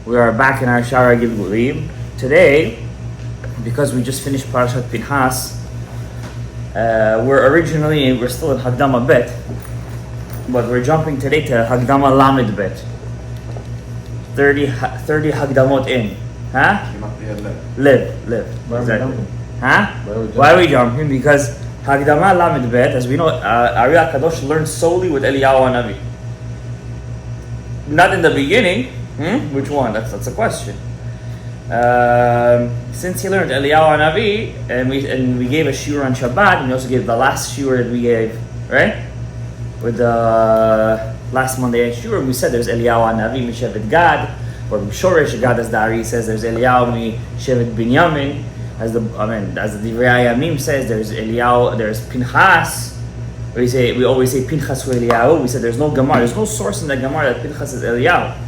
We are back in our Shaar Hagilgulim. Today, because we just finished Parashat Pinchas, we're still in Hagdama Bet, but we're jumping today to Hagdama Lamed Bet. 30 Hagdamot in. Huh? Live. Exactly. Huh? Why are we jumping? Because Hagdama Lamed Bet, as we know, Ari HaKadosh learned solely with Eliyahu Hanavi. Not in the beginning. Which one? That's a question. Since he learned Eliyahu Hanavi, and we gave a shiur on Shabbat, and we also gave the last shiur that we gave, right? With the last Monday shiur, we said there's Eliyahu Hanavi Mishevet Gad, or Shoresh Gad, as the Ari says. There's Eliyahu Mishevet Binyamin, as the Divrei Hayamim says. There's Eliyahu. There's Pinchas. We always say Pinchas hu Eliyahu. We said there's no Gemara. There's no source in the Gemara that Pinchas is Eliyahu.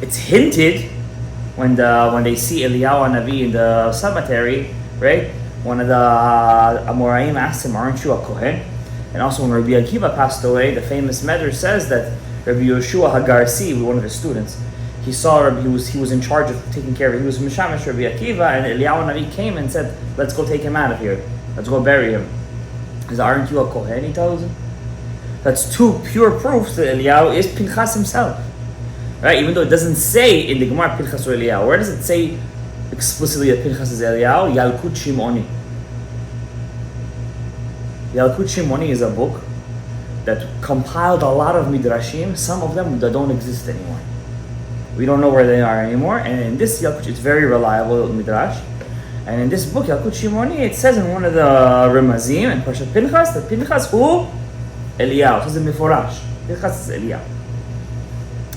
It's hinted when they see Eliyahu Hanavi in the cemetery, right? One of the Amoraim asked him, "Aren't you a Kohen?" And also when Rabbi Akiva passed away, the famous Medrash says that Rabbi Yoshua Hagarsi, one of his students, he saw he was in charge of taking care of it. He was Mishamish Rabbi Akiva, and Eliyahu Hanavi came and said, "Let's go take him out of here. Let's go bury him." He said, "Aren't you a Kohen?" He tells him. That's two pure proofs that Eliyahu is Pinchas himself. Right? Even though it doesn't say in the Gemara Pinchas or Eliyahu. Where does it say explicitly that Pinchas is Eliyahu? Yalkut Shimoni. Yalkut Shimoni is a book that compiled a lot of midrashim, some of them that don't exist anymore. We don't know where they are anymore. And in this Yalkut, it's very reliable midrash. And in this book, Yalkut Shimoni, it says in one of the Remazim, in Parashat Pinchas, that Pinchas who? Eliyahu. It says in Miforash. Pinchas is Eliyahu.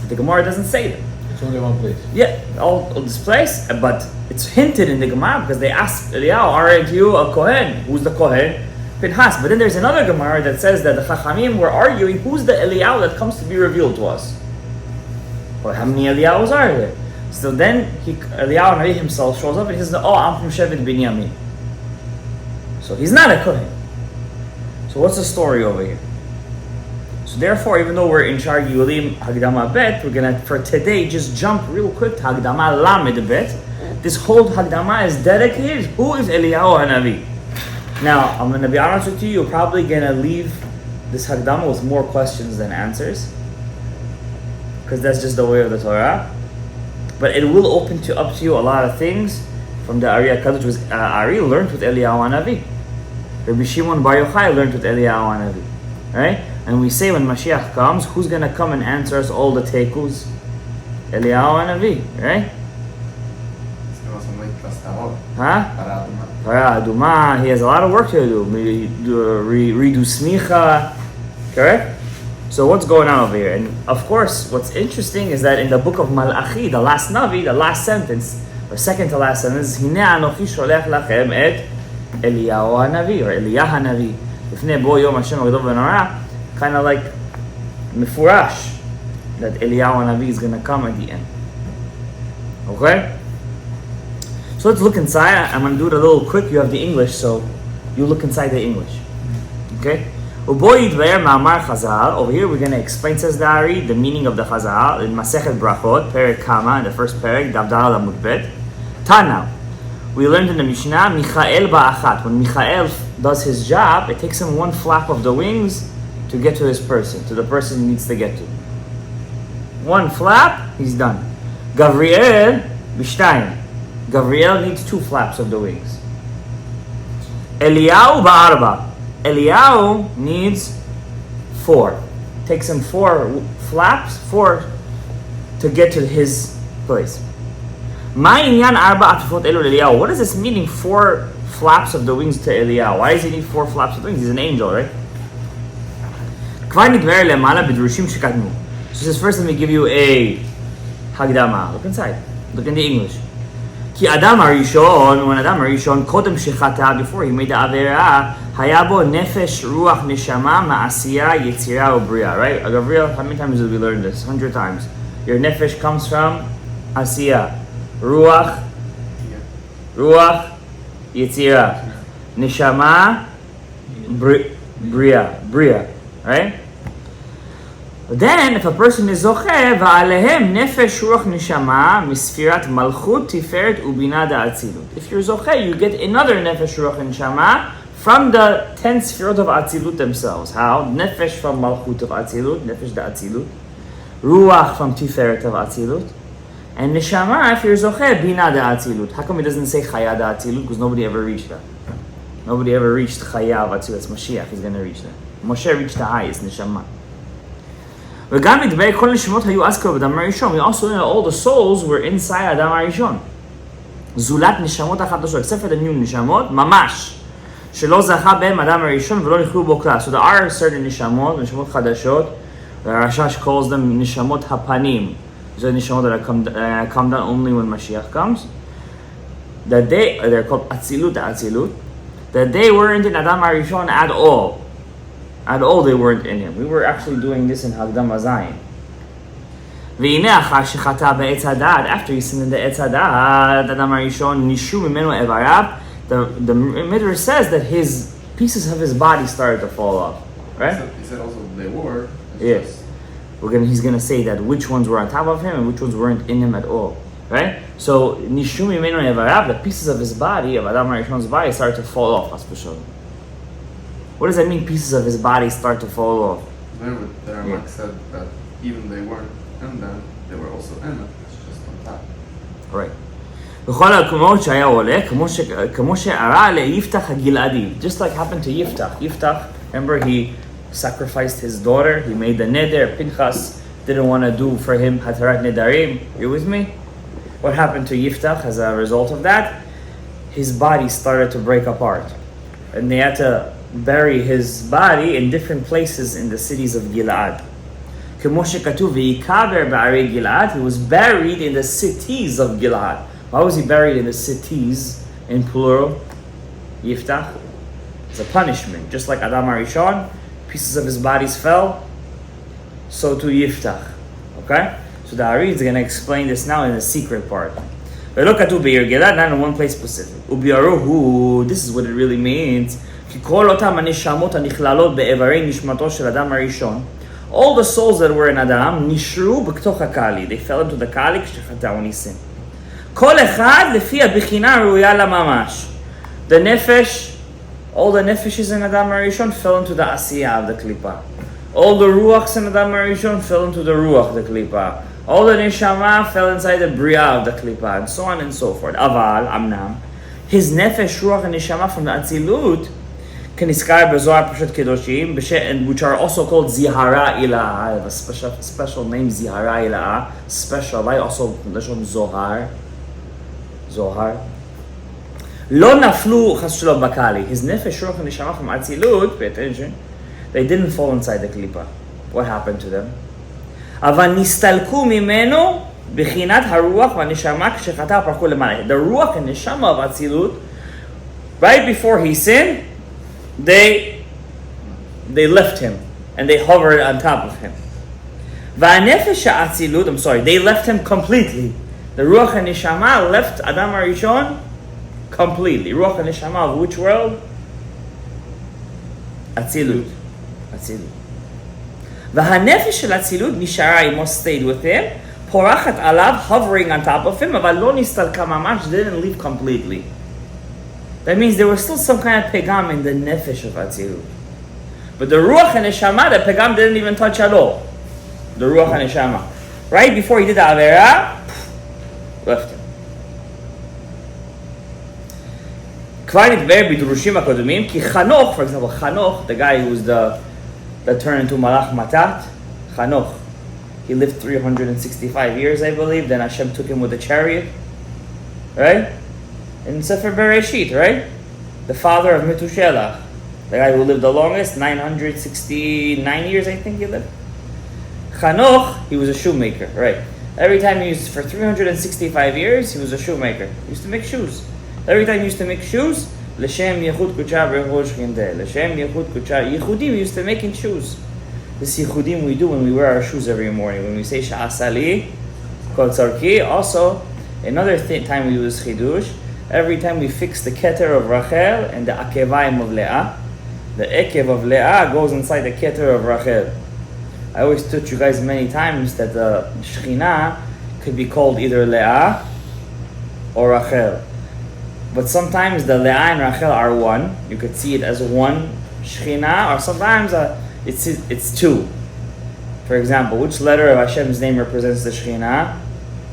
The Gemara doesn't say that. It's only one place. Yeah, all this place, but it's hinted in the Gemara because they asked Eliyahu, "Aren't you a Kohen?" Who's the Kohen? Pinchas. But then there's another Gemara that says that the Chachamim were arguing who's the Eliyahu that comes to be revealed to us. Well, how many Eliyahus are there? So then Eliyahu Hanavi himself shows up and he says, "Oh, I'm from Shevet Binyamin." So he's not a Kohen. So what's the story over here? So therefore, even though we're in Shaar Hagilgulim Hagdama Bet, we're gonna for today just jump real quick to Hagdama Lamed Bet. This whole Hagdama is dedicated. Who is Eliyahu Hanavi? Now, I'm gonna be honest with you. You're probably gonna leave this Hagdama with more questions than answers, because that's just the way of the Torah. But it will open up to you a lot of things from the Ari HaKadosh. Was Ari learned with Eliyahu Hanavi. Rabbi Shimon Bar Yochai learned with Eliyahu Hanavi, right? And we say when Mashiach comes, who's going to come and answer us all the tekus? Eliyahu Hanavi, right? Huh? Para Aduma. He has a lot of work to do. Redo smicha. Correct? So what's going on over here? And of course, what's interesting is that in the book of Malachi, the last Navi, the last sentence, or second to last sentence, Hine anochi sholech lachem et Eliyahu Hanavi, or Eliyahu Hanavi. Lifnei bo yom Hashem agdol v'norah. Kind of like Mifurash, that Eliyahu Hanavi is going to come at the end. Okay? So let's look inside. I'm going to do it a little quick. You have the English, so you look inside the English. Okay? Over here we're going to explain, says the Ari, the meaning of the Chazal in Masechet Brachot, Perek Kama, in the first Perek, Davdal Amud Bet. Tana. We learned in the Mishnah, Michael Ba'achat. When Michael does his job, it takes him one flap of the wings to get to this person, to the person he needs to get to. One flap, he's done. Gavriel, Bishtayim. Gavriel needs two flaps of the wings. Eliyahu Ba'arba. Eliyahu needs four. Takes him four to get to his place. What does this mean, four flaps of the wings to Eliyahu? Why does he need four flaps of the wings? He's an angel, right? So says, first let me give you a Hagdama. Look inside. Look in the English. When Adam Harishon, before he made the Avera, Hayabo Nefesh Ruach Neshama Ma'asiya Yetzira Ubriya. Right? Gabriel, how many times did we learn this? 100 times. Your Nefesh comes from Asiya. Ruach Yetzira. Neshama Bria. Right? Then, if a person is zocheh, va'alehem nefesh ruach neshama misfirat malchut tiferet ubina da'atzilut. If you're zocheh, you get another nefesh ruach neshama from the 10 sfirot of atzilut themselves. How? Nefesh from malchut of atzilut, nefesh da'atzilut. Ruach from tiferet of atzilut. And neshama, if you're zocheh, bina da'atzilut. How come it doesn't say chaya da'atzilut? Because nobody ever reached that. Nobody ever reached chaya of atzilut. It's Mashiach is going to reach that. Moshe reached the highest, neshama. We also know that all the souls were inside Adam HaRishon. זולת נשמות החדשות, except for the new נשמות, ממש. שלא זכה בהם אדם הראשון ולא נכללו בו כלל. So there are certain נשמות, נשמות חדשות. The Rashash calls them נשמות הפנים. These are נשמות that come down only when Mashiach comes. That they're called Atzilut, that they weren't in Adam HaRishon at all. At all they weren't in him. We were actually doing this in Hagdama Zayin. After he sinned in the Etz Hadad, Adam HaRishon nishu mimenu evarav. The Midrash says that his pieces of his body started to fall off. Right? He said also they were. Yes. He's gonna say that which ones were on top of him and which ones weren't in him at all. Right? So nishu mimenu evarav, the pieces of his body, of Adam HaRishon's body, started to fall off. What does that mean, pieces of his body start to fall off? Remember, the Ramak said that even they weren't in them, they were also in it. It's just on top. Right. Just like happened to Yiftach. Yiftach, remember, he sacrificed his daughter. He made the neder. Pinchas didn't want to do for him Hatarat Nedarim. You with me? What happened to Yiftach as a result of that? His body started to break apart. And they had to bury his body in different places in the cities of Gilad. He was buried in the cities of Gilad. Why was he buried in the cities in plural? Yiftach. It's a punishment. Just like Adam HaRishon, pieces of his bodies fell, so too Yiftach. Okay? So the Ari is going to explain this now in the secret part. Not in one place specific. This is what it really means. All the souls that were in Adam nishru b'ktoch hakali. They fell into the kali כשחטאו ניסים. כל אחד לפי הבחינה הראויה לממש. The nefesh, all the nefeshes in Adam HaRishon fell into the asiyah of the klipa. All the ruachs in Adam HaRishon fell into the ruach of the klipa. All the neshama fell inside the bria of the klipa, and so on and so forth. Aval, amnam, his nefesh, ruach, and neshama from the atzilut, keniskar bezohar Parashat Kedoshim, which are also called zihara ilaha. I have a special name, zihara ilaha. Special, I also lashon zohar. Zohar. Lo naflu chas shalom bakali. His nefesh, ruach, and neshama from atzilut, pay attention, they didn't fall inside the klipa. What happened to them? אבל נסתלקו ממנו בחינת הרוח והנשמה כשחטא פרקו למעלה. The ruach and neshama of Atzilut, right before he sinned, they left him and they hovered on top of him. והנפש האצילות, they left him completely. The ruach and neshama left Adam HaRishon completely. Ruach and neshama of which world? Atzilut. והנפש של אצילות נשארה עמו, stayed with him, פורחת עליו, hovering on top of him, אבל לא נסתלקה ממש, didn't leave completely. That means there was still some kind of pegam in the nefesh of Atzilut. But the ruach and neshama, the pegam didn't even touch at all. The ruach and neshama. Right before he did the avera, left him. כבר נדבר בדרושים הקודמים, כי חנוך, for example, חנוך, the guy who was that turned into Malach Matat, Chanoch. He lived 365 years, I believe. Then Hashem took him with a chariot, right? In Sefer Bereshit, right? The father of Metushelach, the guy who lived the longest, 969 years, I think he lived. Chanoch, he was a shoemaker, right? Every time he used, for 365 years, he was a shoemaker. He used to make shoes. Every time he used to make shoes, L'shem Yechud Kucha B'Rosh Chindeh. L'shem Yechud Kucha. Yechudim used to making shoes. This Yechudim we do when we wear our shoes every morning. When we say Sha'asali, Kol Tzarki. Also, another time we use Chidush. Every time we fix the Keter of Rachel and the Akevaim of Leah. The Ekev of Leah goes inside the Keter of Rachel. I always taught you guys many times that the Shekhinah could be called either Leah or Rachel. But sometimes the Leah and Rachel are one. You could see it as one Shekhinah, or sometimes it's two. For example, which letter of Hashem's name represents the Shekhinah?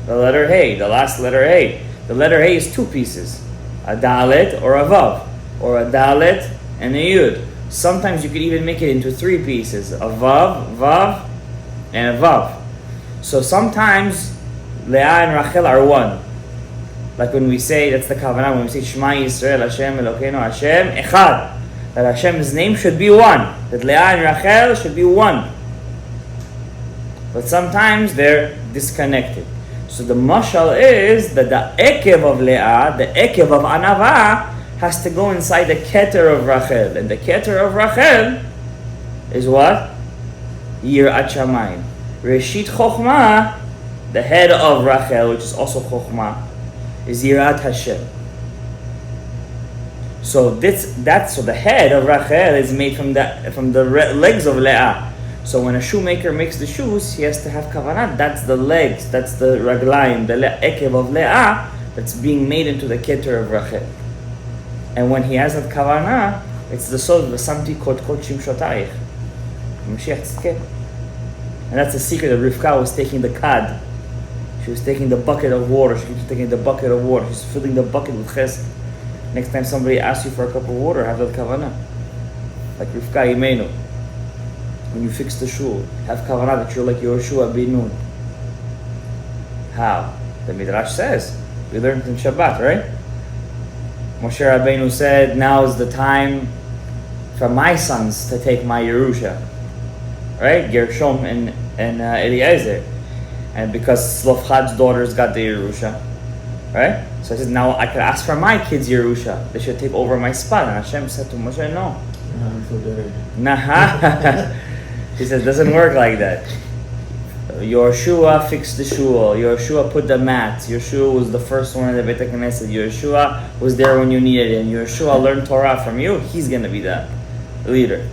The letter Hey, the last letter Hey. The letter Hey is two pieces, a Dalet or a Vav, or a Dalet and a Yud. Sometimes you could even make it into three pieces, a Vav, Vav, and a Vav. So sometimes Leah and Rachel are one. Like when we say, that's the Kavanah, when we say Shema Yisrael, Hashem Elokeinu, Hashem Echad. That Hashem's name should be one. That Leah and Rachel should be one. But sometimes they're disconnected. So the mashal is that the ekev of Leah, the ekev of Anava, has to go inside the keter of Rachel. And the keter of Rachel is what? Yirat Shamayim. Reshit Chokhmah, the head of Rachel, which is also Chokhmah, is Yirat Hashem. So so the head of Rachel is made from the legs of Leah. So when a shoemaker makes the shoes, he has to have kavanah. That's the legs, that's the raglayim, the ekev of Leah that's being made into the keter of Rachel. And when he has that kavanah, it's the soul of the samti kot shimshotayich. Mashiach tzedkeh. And that's the secret that Rivka was taking the kad. She was taking the bucket of water. She keeps taking the bucket of water. She's filling the bucket with chesed. Next time somebody asks you for a cup of water, have that kavanah. Like Rivka Imenu. When you fix the shul, have kavanah that you're like Yehoshua ben Nun. How? The Midrash says. We learned in Shabbat, right? Moshe Rabbeinu said, now is the time for my sons to take my Yerusha. Right? Gershom and Eliezer. And because Slofchad's daughters got the Yerusha. Right? So I said, now I could ask for my kids Yerusha. They should take over my spot. And Hashem said to Moshe, no. Nah. He said, it doesn't work like that. Yehoshua fixed the shul. Yehoshua put the mat. Yehoshua was the first one in the Beit HaKnesset. Yehoshua was there when you needed him. Yehoshua learned Torah from you. He's going to be the leader.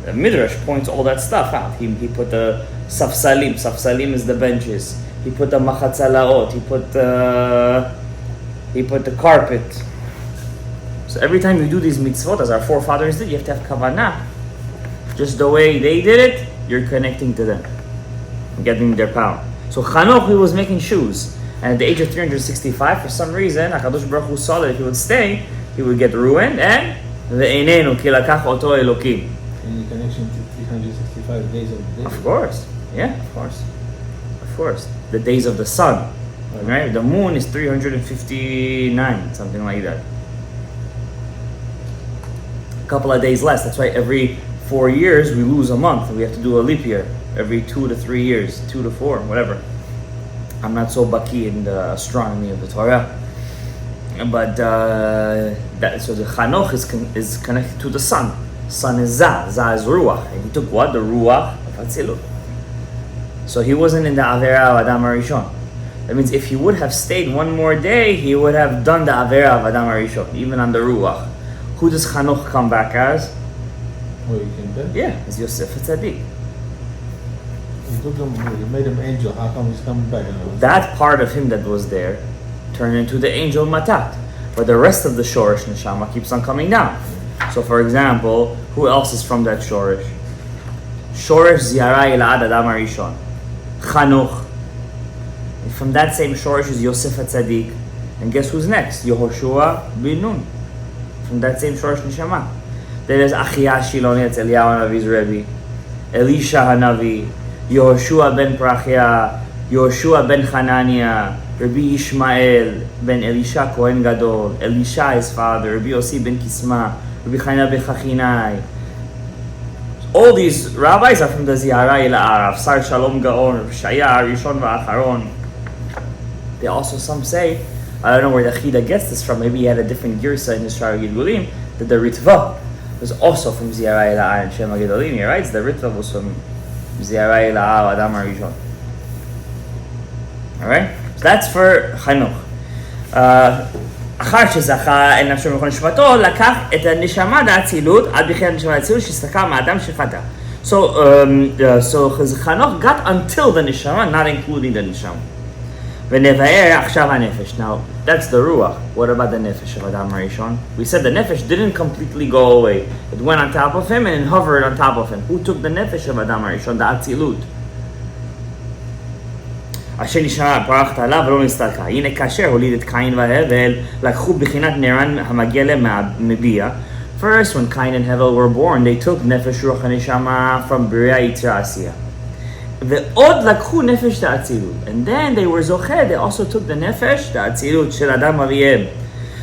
The Midrash points all that stuff out. He put the Safsalim. Safsalim is the benches. He put the Machatzalaot. He put the carpet. So every time you do these mitzvot, as our forefathers did, you have to have kavanah. Just the way they did it, you're connecting to them, getting their power. So Chanoch, he was making shoes, and at the age of 365, for some reason, HaKadosh Baruch Hu saw that if he would stay, he would get ruined, and ve'einenu ki lakach oto Elokim. In connection to 365 days of the day. Of course, yeah, of course. The days of the sun, right? The moon is 359, something like that. A couple of days less. That's why every 4 years we lose a month. We have to do a leap year every 2 to 3 years, 2 to 4, whatever. I'm not so baki in the astronomy of the Torah, but so the Chanoch is connected to the sun. Sun is Zah is Ruach, and he took what? The Ruach of Hatzilut. So he wasn't in the Avera of Adam HaRishon. That means if he would have stayed one more day, he would have done the Avera of Adam HaRishon, even on the Ruach. Who does Chanoch come back as? Oh, he came back? Yeah, it's Yosef Tzaddik. He made him angel. How come he's coming back? That part of him that was there turned into the angel Matat. But the rest of the Shorish Neshama keeps on coming down. So for example, who else is from that Shorish? Shorish Ziara Elad Adam HaRishon. Chanoch. And from that same Shorish is Yosef Tzaddik. And guess who's next? Yehoshua ben Nun. From that same Shorish Neshama. There is Achia Shiloni, it's Eliyahu Hanavi's Rebbe. Elisha Hanavi. Yehoshua ben Prachia. Yehoshua ben Hanania. Rabbi Ishmael ben Elisha Kohen Gadol. Elisha his father. Rabbi Yossi ben Kisma. Rabbi Chana ben Chachinai. All these rabbis are from the Ziara El Arav. Sar Shalom Gaon. Shaya Rishon Va'acharon. They also, some say, I don't know where the Chida gets this from. Maybe he had a different girsa in his Shaar Hagilgulim, that the Ritva was also from Ziara El Ar and Shem HaGedolim. He writes the Ritva was from Ziara El Ar Adam HaRishon. Alright? So that's for Chanoch. אחר שזכה אל נפשו ומכל נשמתו, לקח את הנשמה דאצילות עד בחינת נשמה דאצילות שהסתכה מהאדם שחטא. So So Chanoch got until the neshama, not including the neshama. V'nevaer achshav hanefesh. Now that's the ruach. What about the nefesh of Adam Harishon? We said the nefesh didn't completely go away. It went on top of him and hovered on top of him. Who took the nefesh of Adam Harishon? The Atzilut. אשר נשארה פרחת עליו ולא נסתלקה. הנה כאשר הוליד את קין והבל, לקחו בחינת נרן המגיע להם מביע. First, when Cain and Hevel were born, they took nefesh ruach haneshama from Bria Yitzra Asiya. ועוד לקחו נפש דאצילות. And then they were zocher, they also took the nefesh דאצילות של אדם אביהם.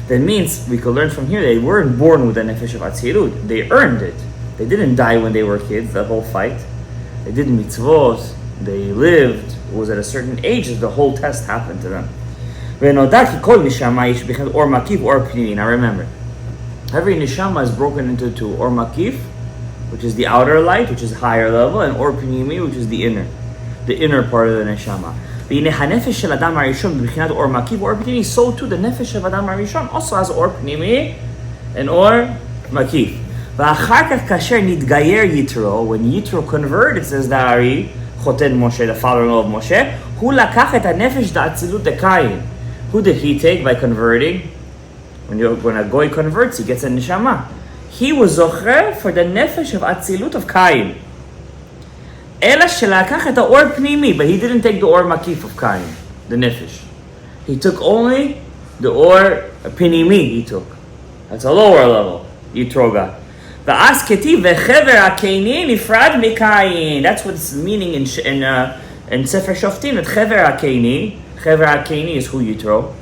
That means, we could learn from here, they weren't born with the nefesh of Atzilut. They earned it. They didn't die when they were kids, the whole fight. They did mitzvot, they lived. It was at a certain age that the whole test happened to them. ונודע כי כל נשמה יש בכלל אור מקיף ואור פנימי. Now remember, every neshama is broken into two. Or makif, which is the outer light, which is higher level, and or pnimi, which is the inner part of the neshama. והנה הנפש של אדם הראשון בבחינת אור מקיף ואור פנימי, so too the נפש של אדם הראשון also has אור פנימי and אור מקיף. ואחר כך כאשר נתגייר יתרו, when יתרו converted, says the Ari, חותן משה, the father-in-law of Moshe, הוא לקח את הנפש דאצילות דקין. Who did he take by converting? When a goy converts, he gets a neshama. He was zocher for the nefesh of Atzilut of Cain. Ela shelakach et or pnimi, but he didn't take the or makif of Cain, the nefesh. He took only the or pnimi. He took. That's a lower level. Yitro got. Va'as ketiv vechever hakeini nifrad mikayin. That's what's meaning in Sefer Shoftim. That chever hakeini is who Yitro.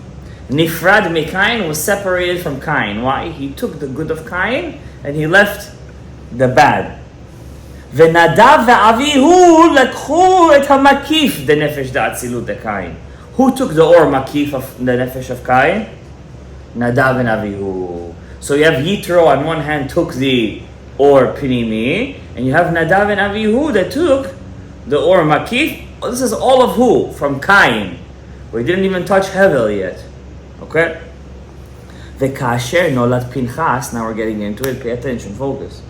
Nifrad Mikain was separated from Cain. Why? He took the good of Cain and he left the bad. V'nadav ve'avihu lekhu et hamakif the nefesh da'atzilut de Cain. Who took the or makif of the nefesh of Cain? Nadav and Avihu. So you have Yitro on one hand took the or pinimi, and you have Nadav and Avihu that took the or makif. This is all of who? From Cain. We didn't even touch Hevel yet. Okay? וכאשר נולד פנחס, now we're getting into it, pay attention, focus.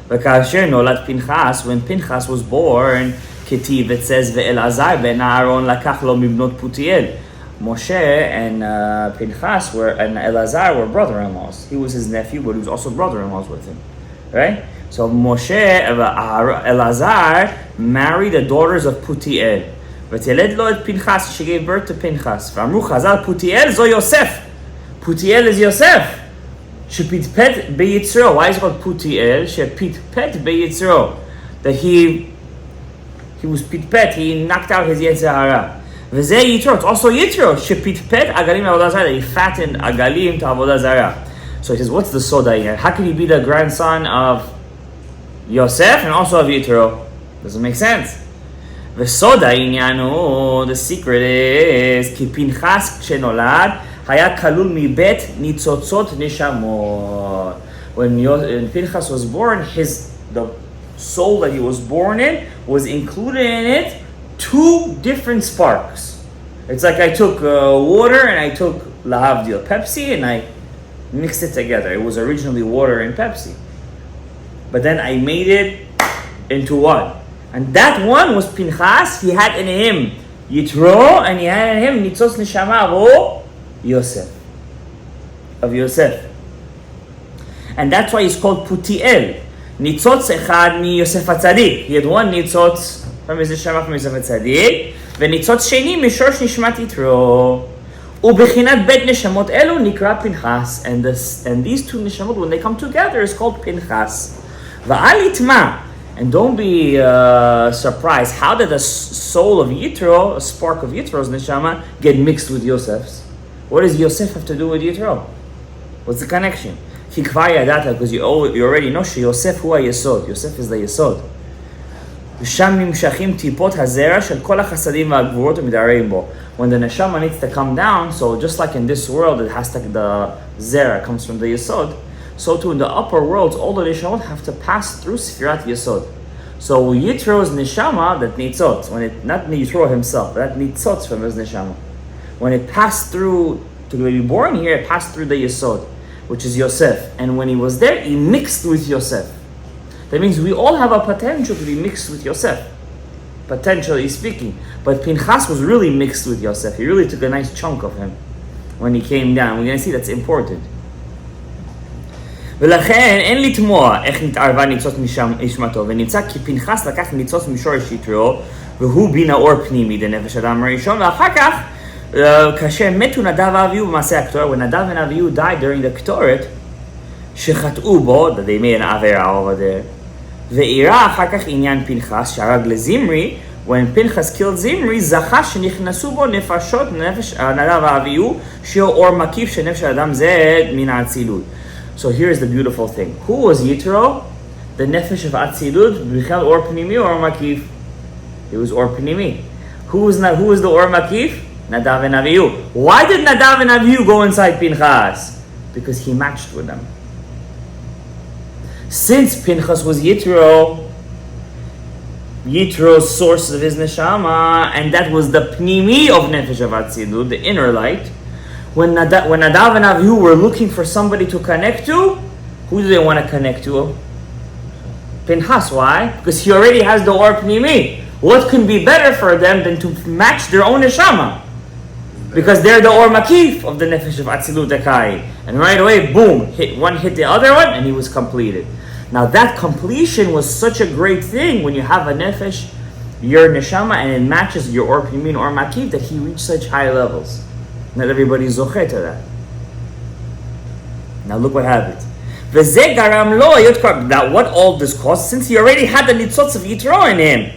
וכאשר נולד פנחס, when Pinchas was born, כתיב, it says, ואלעזר בן אהרון לקח לו מבנות פותיאל. Moshe and Pinchas and Elazar were brother-in-laws. He was his nephew, but he was also brother-in-laws with him. Right? So Moshe, Elazar married the daughters of Putiel. ותלד לו את פנחס, she gave birth to Pinchas. ואמרו חז"ל, פותיאל זו יוסף. פותיאל is יוסף. שפטפט ביצרו. Why is it called פותיאל? שפטפט ביצרו. That he was פטפט, he knocked out his יצר הרע. וזה יתרו, it's also יתרו. שפטפט עגלים לעבודה זרה. He fattened עגלים to עבודה זרה. So he says, what's the soda here? How can he be the grandson of Yosef and also of Yitro? Doesn't make sense. וסוד העניין הוא, the secret is, כי פנחס כשנולד היה כלול מבית ניצוצות נשמות. When Pinchas was born, the soul that he was born in was included in it 2 different sparks. It's like I took water and I took lahavdil Pepsi and I mixed it together. It was originally water and Pepsi, but then I made it into one. And that one was Pinchas. He had in him Yitro, and he had in him Nitzos Neshama of Yosef. And that's why he's called Putiel. Nitzotz echad mi Yosef HaTzadik. He had one Nitzotz from his Neshama from Yosef HaTzadik. וניצוץ שני משורש נשמת יתרו. ובחינת בית נשמות אלו נקרא פנחס. And these 2 נשמות, when they come together, is called Pinchas. ואל יטמע. And don't be surprised. How did the soul of Yitro, a spark of Yitro's neshama, get mixed with Yosef's? What does Yosef have to do with Yitro? What's the connection? Because you already know שיוסף הוא היסוד. Yosef is the יסוד. ושם נמשכים טיפות הזרע של כל החסדים והגבורות ומדערים בו. When the neshama needs to come down, so just like in this world, it has to, the zera comes from the yesod. So too in the upper worlds, all the neshamot have to pass through Sfirat Yesod. So Yitro's neshama, that nitzot, not Yitro himself, but that nitzot from his neshama. When it passed through, to be born here, it passed through the Yesod, which is Yosef. And when he was there, he mixed with Yosef. That means we all have a potential to be mixed with Yosef, potentially speaking. But Pinchas was really mixed with Yosef. He really took a nice chunk of him when he came down. We're going to see that's important. ולכן אין לתמוה איך נתערבה ניצוץ נשמתו, ונמצא כי פנחס לקח ניצוץ משורש יתרו, והוא בינה אור פנימי דנפש אדם הראשון, ואחר כך, כאשר מתו נדב ואביהו במעשה הקטורת, when נדב and אביהו died during the קטורת, שחטאו בו, that they made an עבירה over there, ואירע אחר כך עניין פנחס, שהרג לזמרי, when Pinchas killed Zimri, זכה שנכנסו בו נפשות נפש נדב ואביהו, שהוא אור מקיף של נפש האדם זה מן האצילות. So here's the beautiful thing. Who was Yitro? The nefesh of Atzilut, Bichal or Pnimi or Makif? It was Or Pnimi. Who was the Or Makif? Nadav and Avihu. Why did Nadav and Avihu go inside Pinchas? Because he matched with them. Since Pinchas was Yitro's source of his neshama, and that was the Pnimi of nefesh of Atzilut, the inner light. When Nadav and Avihu were looking for somebody to connect to, who do they want to connect to? Pinchas. Why? Because he already has the Or Pnimi. What can be better for them than to match their own neshama? Because they're the Or Makif of the Nefesh of Atzilut Dekai. And right away, boom, one hit the other one, and he was completed. Now that completion was such a great thing when you have a Nefesh, your neshama, and it matches your Or Pnimi and Or Makif, that he reached such high levels. Not everybody is zoche to that. Now look what happens. Now what all this caused, since he already had the nitzotz of Yitro in him.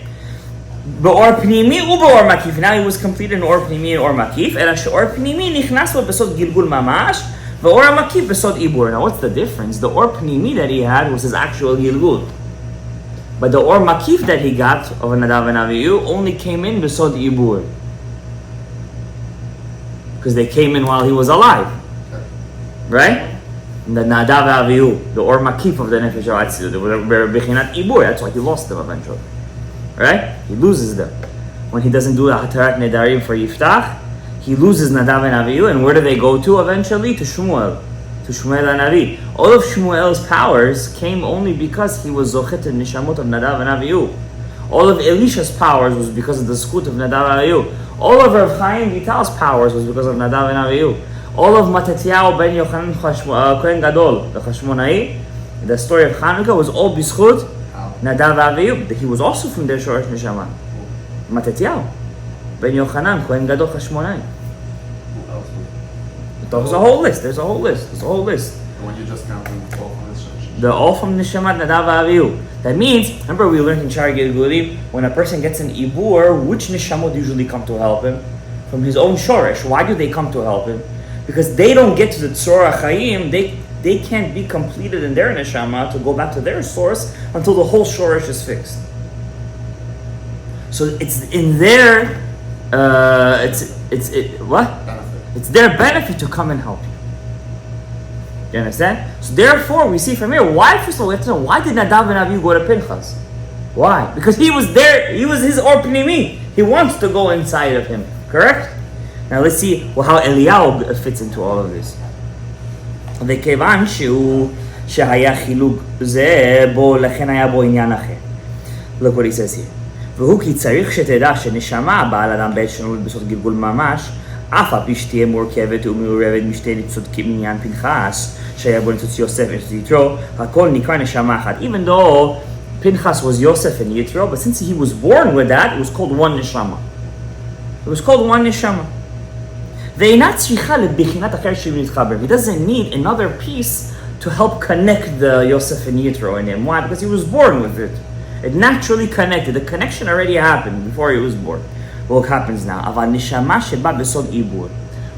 Be'or pnimi u'be'or makif. Now he was completed in Or Pnimi and Or Makif. And Or Pnimi nichnas bo besod Gilgul mamash, ve'or makif besod ibur. Now what's the difference? The Or Pnimi that he had was his actual Gilgul. But the Or Makif that he got of Nadav and Avihu only came in besod ibur. Because they came in while he was alive. Right? And the Nadav Avihu, the Or Makif of the Nefesh of Atzilut, they were Bechinat Ibur. That's why he lost them eventually. Right? He loses them. When he doesn't do the Hatarat Nedarim for Yiftach, he loses Nadav and Avihu, and where do they go to eventually? To Shmuel. To Shmuel and Avi. All of Shmuel's powers came only because he was Zochet and Nishamot of Nadav and Avihu. All of Elisha's powers was because of the Skut of Nadav and Avihu. All of Rav Chaim Vital's powers was because of Nadav and Avihu. All of Matatiyahu ben Yochanan Kohen Gadol, the Chashmonai, the story of Chanukah was all B'schut Nadav and Avihu. He was also from their Shoresh Neshama. Matatiyahu ben Yochanan Kohen Gadol Chashmonai. There's a whole list. There's a whole list. When you just count them all from this church. They're all from Neshamat Nadav and Avihu. That means, remember we learned in Shaar Hagilgulim, when a person gets an Ibur, which Neshamot usually come to help him? From his own Shoresh. Why do they come to help him? Because they don't get to the Tzor HaChaim, they can't be completed in their Neshama to go back to their source until the whole Shoresh is fixed. So it's in their, what? Benefit. It's their benefit to come and help you. You understand? So therefore, we see from here, why, first of all, we have to know, why did Nadav and Avihu go to Pinchas? Why? Because he was there, he was his Or Pnimi. He wants to go inside of him. Correct? Now let's see how Eliyahu fits into all of this. וכיוון שהיה חילוק זה, לכן היה בו עניין אחר. Look what he says here. והוא כי צריך שתדע שנשמה בעל אדם בעת שנולד בסוד גלגול ממש, אף על פי שתהיה מורכבת ומעורבת משתי ניצוצות כמניין פנחס, שהיה בו ניצוץ יוסף וניצוץ יתרו, הכל נקרא נשמה אחת. Even though Pinchas was Yosef and Yitro, but since he was born with that, it was called one neshama. It was called one neshama. ואינה צריכה לבחינת אחר שמתחבר. He doesn't need another piece to help connect the Yosef and Yitro in him. Why? Because he was born with it. It naturally connected. The connection already happened before he was born. What happens now? אבל נשמה שבא בסוד עיבור.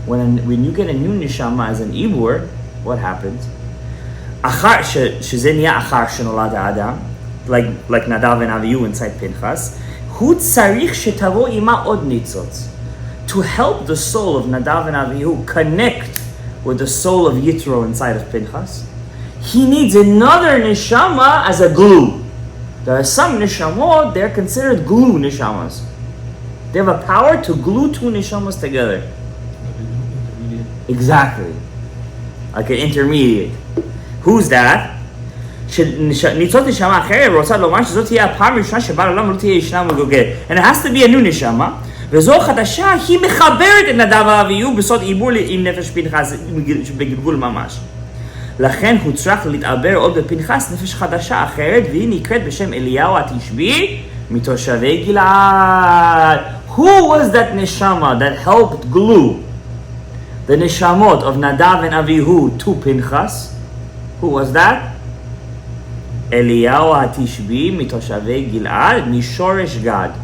When you get a new neshama as an עיבור, what happens? אחר שזה נהיה אחר שנולד האדם, like Nadav and Avihu inside Pinchas, הוא צריך שתבוא עמה עוד ניצוץ. To help the soul of Nadav and Avihu connect with the soul of Yitro inside of Pinchas, he needs another neshama as a glue. There are some neshamot, they're considered glue neshamas. They have a power to glue two neshamas together. Exactly. Like an intermediate. Who's that? שניצות נשמה אחרת רוצה לומר שזאת תהיה הפעם הראשונה שבה לעולם לא תהיה ישנה ומגולגלת. And it has to be a new נשמה, וזו חדשה, היא מחברת את נדב ואביהו בסוד עיבור עם נפש פנחס בגלגול ממש. לכן הוא צריך להתעבר עוד בפנחס נפש חדשה אחרת, והיא נקראת בשם אליהו התשבי מתושבי גלעד. Who was that neshama that helped glue the neshamot of Nadav and Avihu to Pinchas? Who was that? Eliyahu HaTishbi mitoshavei Gilad mishoresh Gad.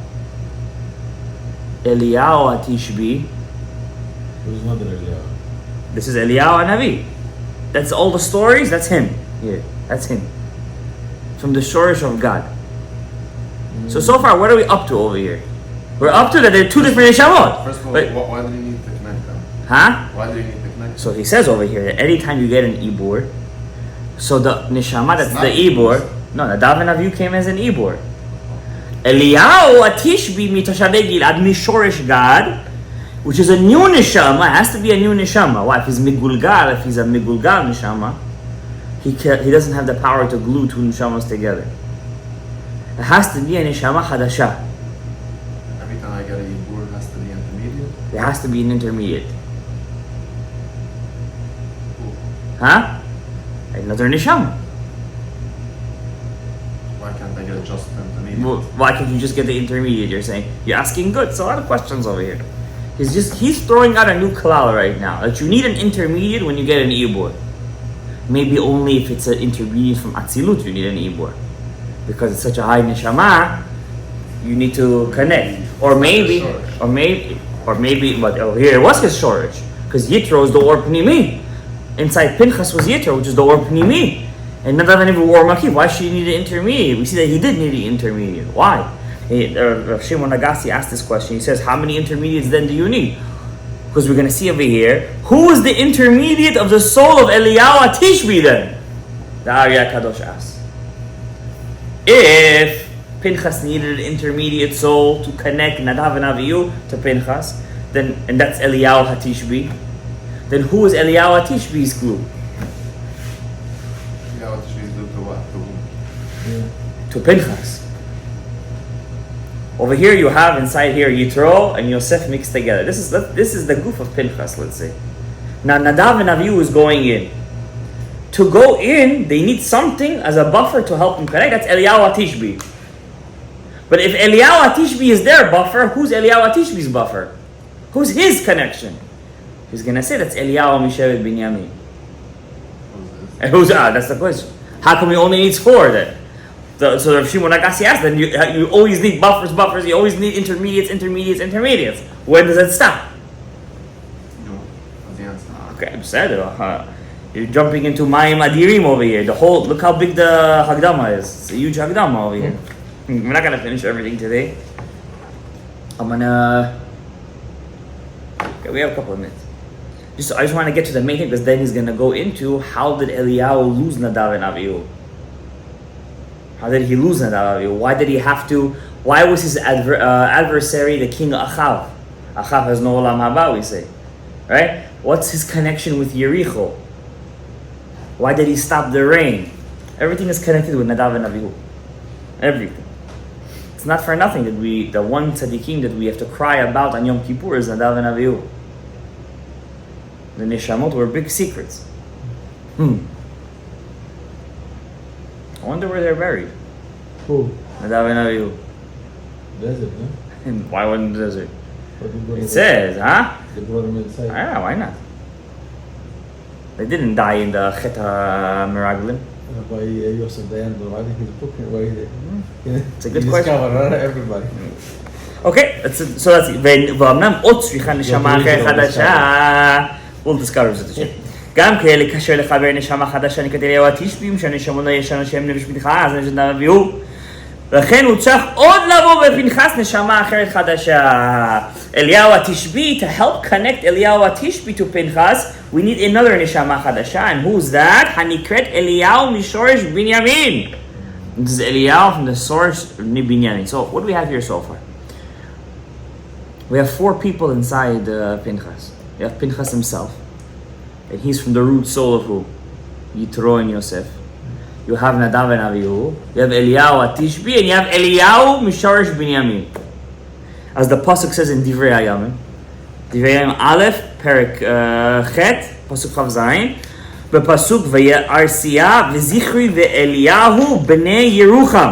Eliyahu HaTishbi. Who's mother Eliyahu? This is Eliyahu Hanavi. That's all the stories. That's him. Here, that's him. From the shoresh of God. So far, what are we up to over here? We're up to that there are two different neshamot. First of all, Wait. why do you need to connect them? Huh? Why do you need to connect them? So he says over here that anytime you get an ibur, so the neshama that's It's the not ibur, no, Nadav and Avihu came as an ibur. Eliyahu atishbi mitoshavei Gilad mishoresh Gad, which is a new neshama, has to be a new neshama. Why? If he's migulgal, if he's a migulgal neshama, he doesn't have the power to glue two neshamas together. It has to be a neshama hadasha. Every time I get a yibur, it has to be intermediate. There has to be an intermediate. Cool. Huh? Another neshama. Why can't I get just an intermediate? Why can't you just get the intermediate? You're saying you're asking good. It's a lot of questions over here. He's throwing out a new klal right now that you need an intermediate when you get an ibur. Maybe only if it's an intermediate from Atzilut you need an ibur, because it's such a high neshama. You need to connect, or maybe, but oh, here it was his shortage, because Yitro is the or pnimi. Inside Pinchas was Yitro, which is the or pnimi, and Nadav and Avihu were Maki. Why should he need an intermediate? We see that he did need an intermediate. Why? Rav Shimon Agassi asked this question. He says, how many intermediates then do you need? Because we're going to see over here, who is the intermediate of the soul of Eliyahu HaTishbi then? The Arya Kadosh asks. If Pinchas needed an intermediate soul to connect Nadav and Avihu to Pinchas, then, and that's Eliyahu HaTishbi, then who is Eliyahu HaTishbi's glue? Yeah, what should we do to what? To whom? Yeah. To Pinchas. Over here you have inside here Yitro and Yosef mixed together. This is the goof of Pinchas, let's say. Now Nadav and Avihu is going in. To go in, they need something as a buffer to help them connect. That's Eliyahu HaTishbi. But if Eliyahu HaTishbi is their buffer, who's Eliyahu HaTishbi's buffer? Who's his connection? He's gonna say that's Eliyahu Mishevet Binyamin. Who's this? And that's the question. How come he only needs four then? So Rav Shimon Agassi asked, then you always need buffers, you always need intermediates. When does it stop? No. What's the answer? Okay, I'm sad. You're jumping into Mayim Adirim over here. Look how big the Hagdama is. It's a huge Hagdama over here. We're not gonna finish everything today. Okay, we have a couple of minutes. I just want to get to the main thing, because then he's gonna go into how did Eliyahu lose Nadav and Avihu? How did he lose Nadav and Avihu? Why did he have to? Why was his adversary the king Achav? Achav has no olam haba, we say, right? What's his connection with Yericho? Why did he stop the rain? Everything is connected with Nadav and Avihu. Everything. It's not for nothing that the one tzaddikim that we have to cry about on Yom Kippur is Nadav and Avihu. The neshamot were big secrets. I wonder where they're buried. Who? Nadav and Avihu. Desert, no? And why wasn't the desert? But they brought It him- says, huh? They brought him inside. Yeah, why not? They didn't die in the Chet HaMeraglim. By Yosef Dayan, I think he's booking why It's a good question. Everybody. Okay, that's it. So that's it. ואומנם עוד צריכה נשמה אחרת חדשה. We'll discover את זה. גם כדי לקשר לחבר נשמה חדשה נקראת אליהו התשבים, שהנשמות הישנה שהם נפש פנחס, נפש נדב ואביהו. לכן הוא צריך עוד לבוא בפנחס נשמה אחרת חדשה. אליהו התשבי, to help connect אליהו התשבי to פנחס, we need another נשמה חדשה, and who's that? הנקראת אליהו משורש בנימין. This is Eliyahu from the source of Binyamin. So what do we have here so far? We have four people inside Pinchas. We have Pinchas himself. And he's from the root soul of who? Yitro and Yosef. you have Nadav and Avihu, you have Eliyahu Atishbi, and you have Eliyahu Misharish Binyamin. As the Pasuk says in Divrei Hayamim. Divrei Hayamim Aleph, Perek Chet, Pasuk Chav Zayin, בפסוק וארסיה וזכרי ואליהו בני ירוחם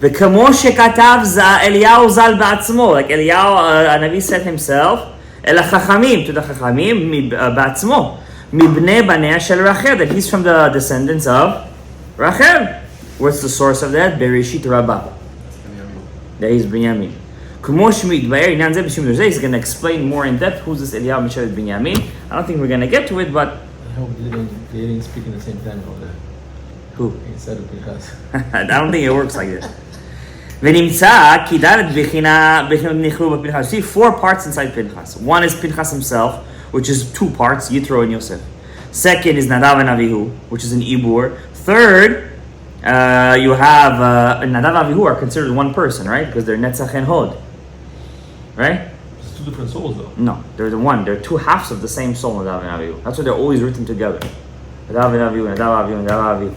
וכמו שכתב אליהו ז"ל בעצמו, like אליהו הנביא said himself אל החכמים, to the חכמים בעצמו מבני בניה של רחל, that he's from the descendants of Rachel. What's the source of that? בראשית רבה, that he's Binyamin. כמו שמתבאר עניין זה בשם זה, he's going to explain more in depth who's this אליהו משבט בנימין. I don't think we're going to get to it, but I hope they didn't speak in the same time over there. who? Instead of Pinchas. I don't think it works like this. ונמצא כי ד' בחינה נכללו בפנחס. See 4 parts inside Pinchas. One is Pinchas himself, which is 2 parts, Yitro and Yosef. Second is Nadav and Avihu, which is an Ibur. Third, you have Nadav and Avihu are considered one person, right? Because they're Netzach and Hod. Right? It's 2 different souls though. No, they're the one. They're 2 halves of the same soul, Nadav and Avihu. That's why they're always written together. Nadav and Avihu, Nadav and Avihu, Nadav and Avihu.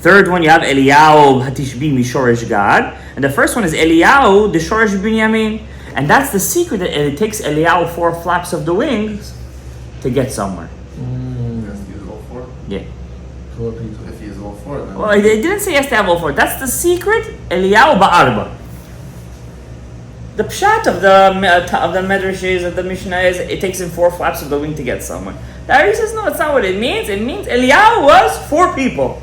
Third one, you have Eliyahu Hatishbi Mishoresh Gad. And the first one is Eliyahu, the Shoresh Binyamin. And that's the secret, that it takes Eliyahu 4 flaps of the wings to get somewhere. Has to use all 4? Yeah. 4 people. If he uses all 4, then... Well, it didn't say he has to have all 4. That's the secret, Eliyahu Ba'arba. The pshat of the Medrashes, of the Mishnah is, it takes him 4 flaps of the wing to get somewhere. The Ari says, no, it's not what it means. It means Eliyahu was 4 people.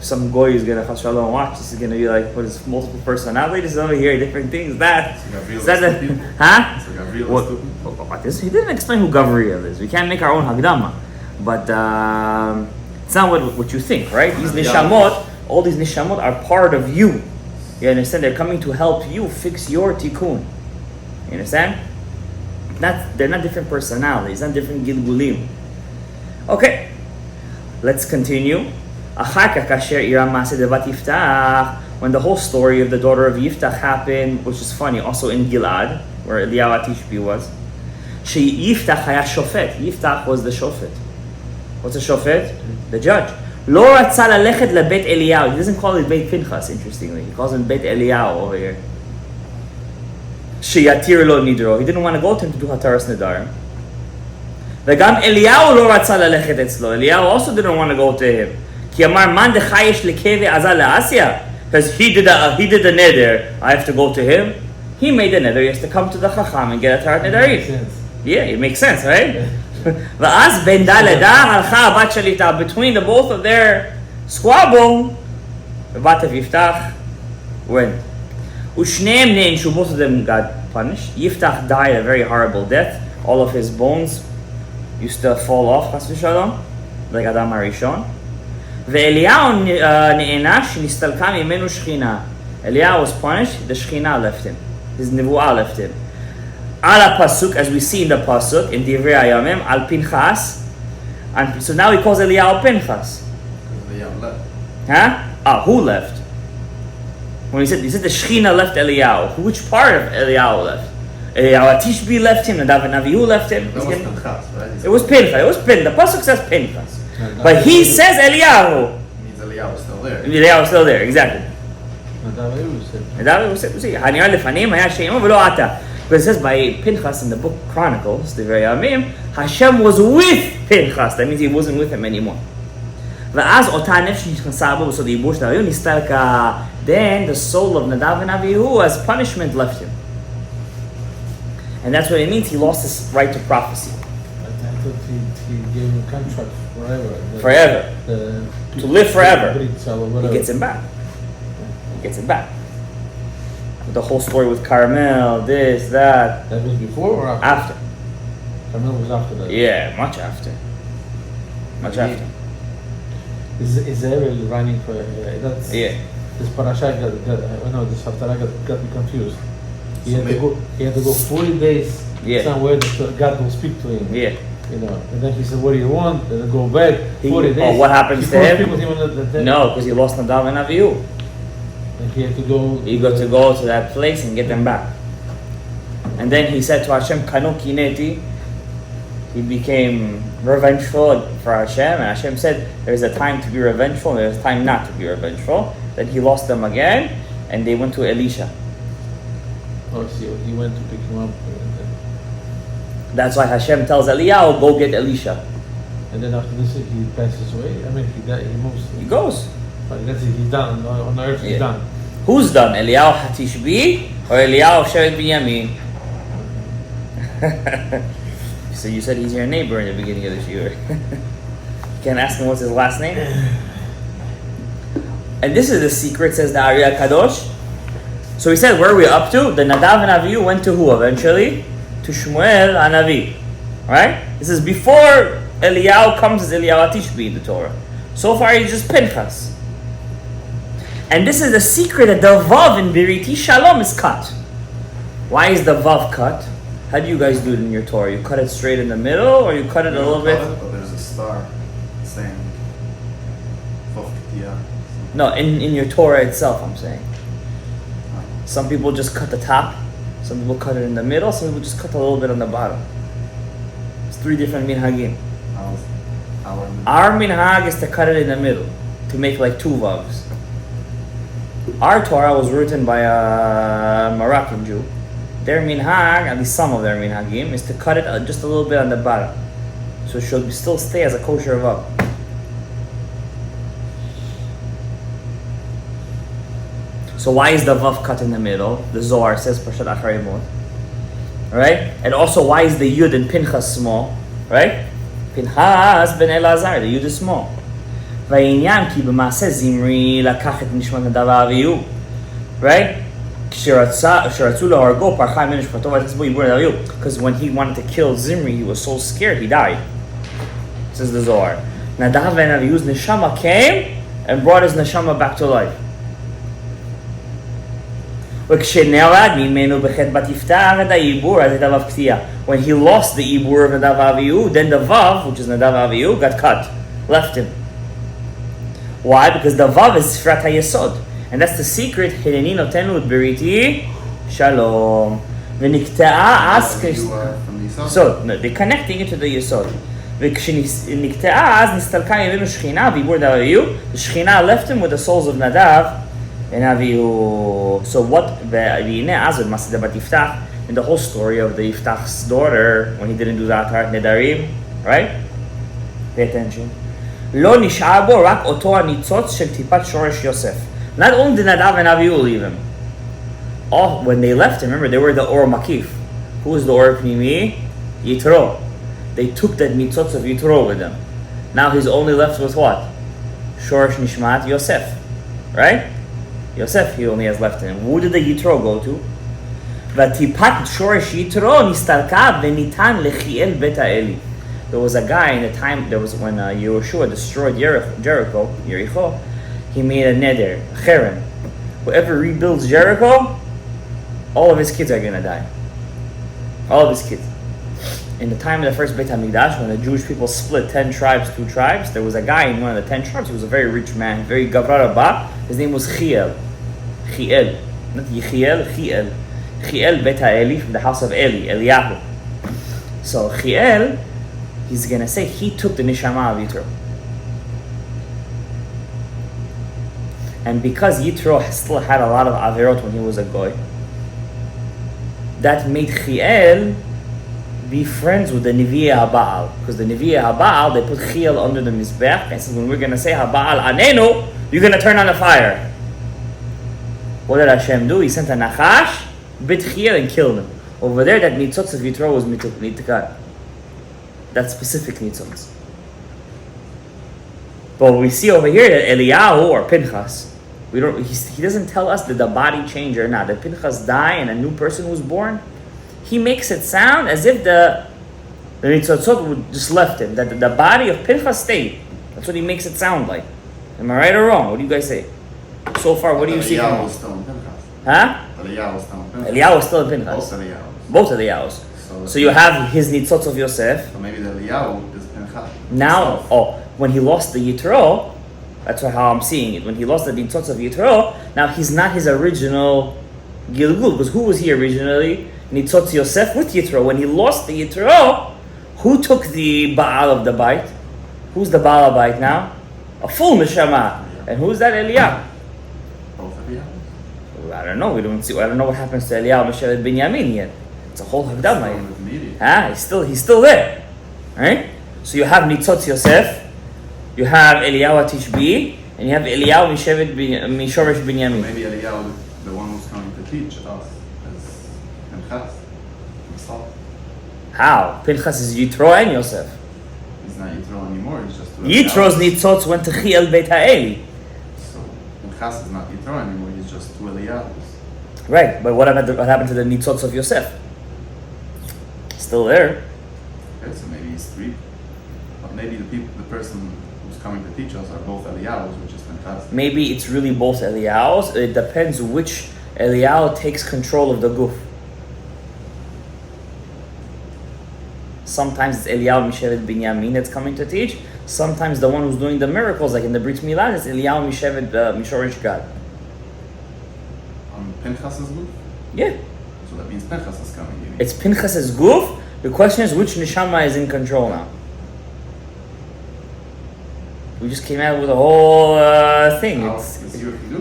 Some goy is going to Shalom watch. This is going to be like, what is multiple personalities over here, different things. That is that the, huh? What this? He didn't explain who Gavriel is. We can't make our own Hagdama, but it's not what you think, right? These nishamot, all these nishamot are part of you. You understand? They're coming to help you fix your tikkun. You understand? They're not different personalities, not different gilgulim. Okay, let's continue. When the whole story of the daughter of Yiftach happened, which is funny, also in Gilad, where Eliyahu Atishbi was, Yiftach haya shofet. Yiftach was the shofet. What's a shofet? The judge. Lo ratza lalechet lebeit Eliyahu. He doesn't call it Beit Pinchas, interestingly. He calls him Beit Eliyahu over here. Sheyatir lo nidro. He didn't want to go to him to do Hataras Nedarim. Vegam Eliyahu lo ratza lalechet etzlo. Eliyahu also didn't want to go to him. Ki amar man dechayesh lekeve azal le'asya. Because he did the neder. I have to go to him. He made the neder. He has to come to the Chacham and get a Hataras Nedarim. Yeah, it makes sense, right? ואז בין דה לדה הלכה הבת של יפתח. Between the both of their squabble, the בת of יפתח went. ושניהם נענשו, both of them got punished. יפתח died a very horrible death. All of his bones used to fall off, חס ושלום, like אדם הראשון. ואליהו נענש, נסתלקה ממנו שכינה. Eliyahu was punished, the Shekhinah left him. His Nevuah left him. Ala pasuk, as we see in the pasuk in Divrei Hayamim, al Pinchas, and so now he calls Eliyahu Pinchas. Eliyahu left. Huh? Who left? When he said the Shekhinah left Eliyahu, which part of Eliyahu left? Eliyahu Atishbi left him, Nadav and Avihu left him. That was Pinchas, right? It was Pinchas. The pasuk says Pinchas, but he says Eliyahu. Means Eliyahu was still there. Eliyahu was still there, exactly. Nadav said, "Haniyah lefanim haya sheimo v'lo ata." But it says by Pinchas in the book Chronicles, the very Amim, Hashem was with Pinchas. That means he wasn't with him anymore. Then the soul of Nadav and Avihu, as punishment, left him. And that's what it means. He lost his right to prophecy. I thought he gave him a contract forever. Forever. To live forever. He He gets him back. He gets it back. The whole story with Carmel, this, that. That was before or after? After. Carmel was after that. Yeah, much after. Much after. Is Abel running for? That's Yeah. This parasha this Haftarah got me confused. He had to go 40 days somewhere that God will speak to him. Yeah. And then he said, "What do you want?" And then go back 40 days. Oh, what happens to him? No, because he lost Nadav and Avihu. And he had to go. He got to go to that place and get them back. And then he said to Hashem, "Kanu kineti." he became revengeful for Hashem, and Hashem said there's a time to be revengeful and there's a time not to be revengeful. Then he lost them again, and they went to Elisha. Oh, see, he went to pick him up. That's why Hashem tells Eliyahu, go get Elisha. And then after this, he passes away. I mean, he moves. He goes. But that's it, he's done. On earth, he's done. Who's done? Eliyahu Hatishbi or Eliyahu Shevet Binyamin? So you said he's your neighbor in the beginning of the shiur. You can't ask him what's his last name. And this is the secret, says the Ari Kadosh. So he said, where are we up to? The Nadav and Avihu went to who eventually? To Shmuel Hanavi. Right? This is before Eliyahu comes as Eliyahu Hatishbi in the Torah. So far he's just Pinchas. And this is the secret that the Vav in Biriti Shalom is cut. Why is the Vav cut? How do you guys do it in your Torah? You cut it straight in the middle, or you cut it a little bit? But there's a star saying Vav Ketiyah. No, in your Torah itself, I'm saying. Some people just cut the top, some people cut it in the middle, some people just cut a little bit on the bottom. It's 3 different minhagim. Our minhag is to cut it in the middle, to make like 2 vavs. Our Torah was written by a Moroccan Jew. Their minhag, at least some of their minhagim, is to cut it just a little bit on the bottom, so it should still stay as a kosher vav. So why is the vav cut in the middle? The Zohar says Parshat Acharei Mot. Right? And also why is the Yud in Pinchas small? Right? Pinchas ben Elazar, the Yud is small. והעניין כי במעשה זמרי לקח את נשמת נדב ואביהו. Right? כשרצו להורגו פרחה ממנו נשמתו ותעש בו עיבור נדב ואביהו. Because when he wanted to kill Zimri, he was so scared he died. Says the Zohar. Nadav and Avihu's neshama came and brought his neshama back to life. וכשנהרג ממנו בחטא בתפתח את העיבור, אז הייתה vav קטיעה. When he lost the עיבור of Nadav Avihu, then the vav, which is Nadav Avihu, got cut, left him. Why? Because the vav is Sfrat HaYesod. And that's the secret, Hineni notenu et beriti Shalom. ונקטעה אז... So, no, they're connecting it to the Yesod. וכשנקטעה אז נסתלקה ממנו שכינה ועיבור נדב אביהו, the Shechina left him with the souls of Nadav and Avihu. So what, והנה אז במעשה בתפתח, in the whole story of the Yiftach's daughter, when he didn't do the Atarat Nedarim, right? Pay attention. לא נשאר בו רק אותו הניצוץ של טיפת שורש יוסף. Not only did Nadav and Avihu leave him, when they left him, remember, they were the Or Makif. Who was the Or Pnimi? Yitro. They took that mitzvot of Yitro with them. Now he's only left with what? Shorish Nishmat Yosef. Right? Yosef he only has left in him. Who did the Yitro go to? Vatipat Shorish Yitro nistalka venitan lechiel bet ha'eli. There was a guy in the time, there was when Yehoshua destroyed Jericho, he made a neder, a cheren. Whoever rebuilds Jericho, all of his kids are going to die. All of his kids. In the time of the first Beit HaMikdash, when the Jewish people split 10 tribes, 2 tribes, there was a guy in one of the 10 tribes. He was a very rich man, very gavra rabba. His name was Chiel. Not Yechiel, Chiel. Chiel Bet HaEli, from the house of Eli, Eliyahu. So Chiel, he's going to say he took the neshama of Yitro. And because Yitro still had a lot of averot when he was a goy, that made Chiel be friends with the Nevi'e HaBaal. Because the Nevi'e HaBaal, they put Chiel under the Mizbech, and said, when we're going to say HaBaal Anenu, you're going to turn on the fire. What did Hashem do? He sent a Nachash, bit Chiel, and killed him. Over there, that Nitzotz of Yitro was Nitkat. That specific Nitzotz. But we see over here that Eliyahu, or Pinchas, he doesn't tell us did the body change or not. Did Pinchas die and a new person was born? He makes it sound as if the Nitzotzot would just left him, that the body of Pinchas stayed. That's what he makes it sound like. Am I right or wrong? What do you guys say? So far, what do you see? Eliyahu was still in Pinchas. Huh? Eliyahu was still in Pinchas. Eliyahu was still in Pinchas. Both Eliyahus. So you have his Nitzotz of Yosef. So maybe the Eliyahu is Pinchas. Now, when he lost the Yitro, that's how I'm seeing it. When he lost the Nitzotz of Yitro, now he's not his original Gilgul, because who was he originally? Nitzotz Yosef with Yitro. When he lost the Yitro, Who took the Baal of the bite? Who's the Baal bite now? A full neshama. And who's that? Eliyahu. Both Eliyahu? I don't know. We don't see. I don't know what happens to Eliyahu Mishevet Binyamin yet. It's a whole Hagdama. He's still there, right? So you have Nitzotz Yosef, you have Eliyahu Tishbi, and you have Eliyahu Mishoresh Binyamin. Maybe Eliyahu, the one who's coming to teach us, is Pinchas himself. How? Pinchas is Yitro and Yosef. He's not Yitro anymore. He's just Yitro's Nitzotz went to Chiel Beit Ha'eli. So Pinchas is not Yitro anymore. He's just two Eliyahus. Right, but what happened to the Nitzotz of Yosef? Still there. Okay, so maybe he's three. But maybe the person who's coming to teach us are both Eliyahus, which is fantastic. Maybe it's really both Eliyahus. It depends which Eliyahu takes control of the guf. Sometimes it's Eliyahu Mishevet Binyamin that's coming to teach. Sometimes the one who's doing the miracles, like in the Brit Milah, is Eliyahu Mishevet Mishorish Gad. On Pinchas's guf? Yeah. So that means Pinchas is coming. It's Pinchas's guf. The question is which neshama is in control now. We just came out with a whole thing.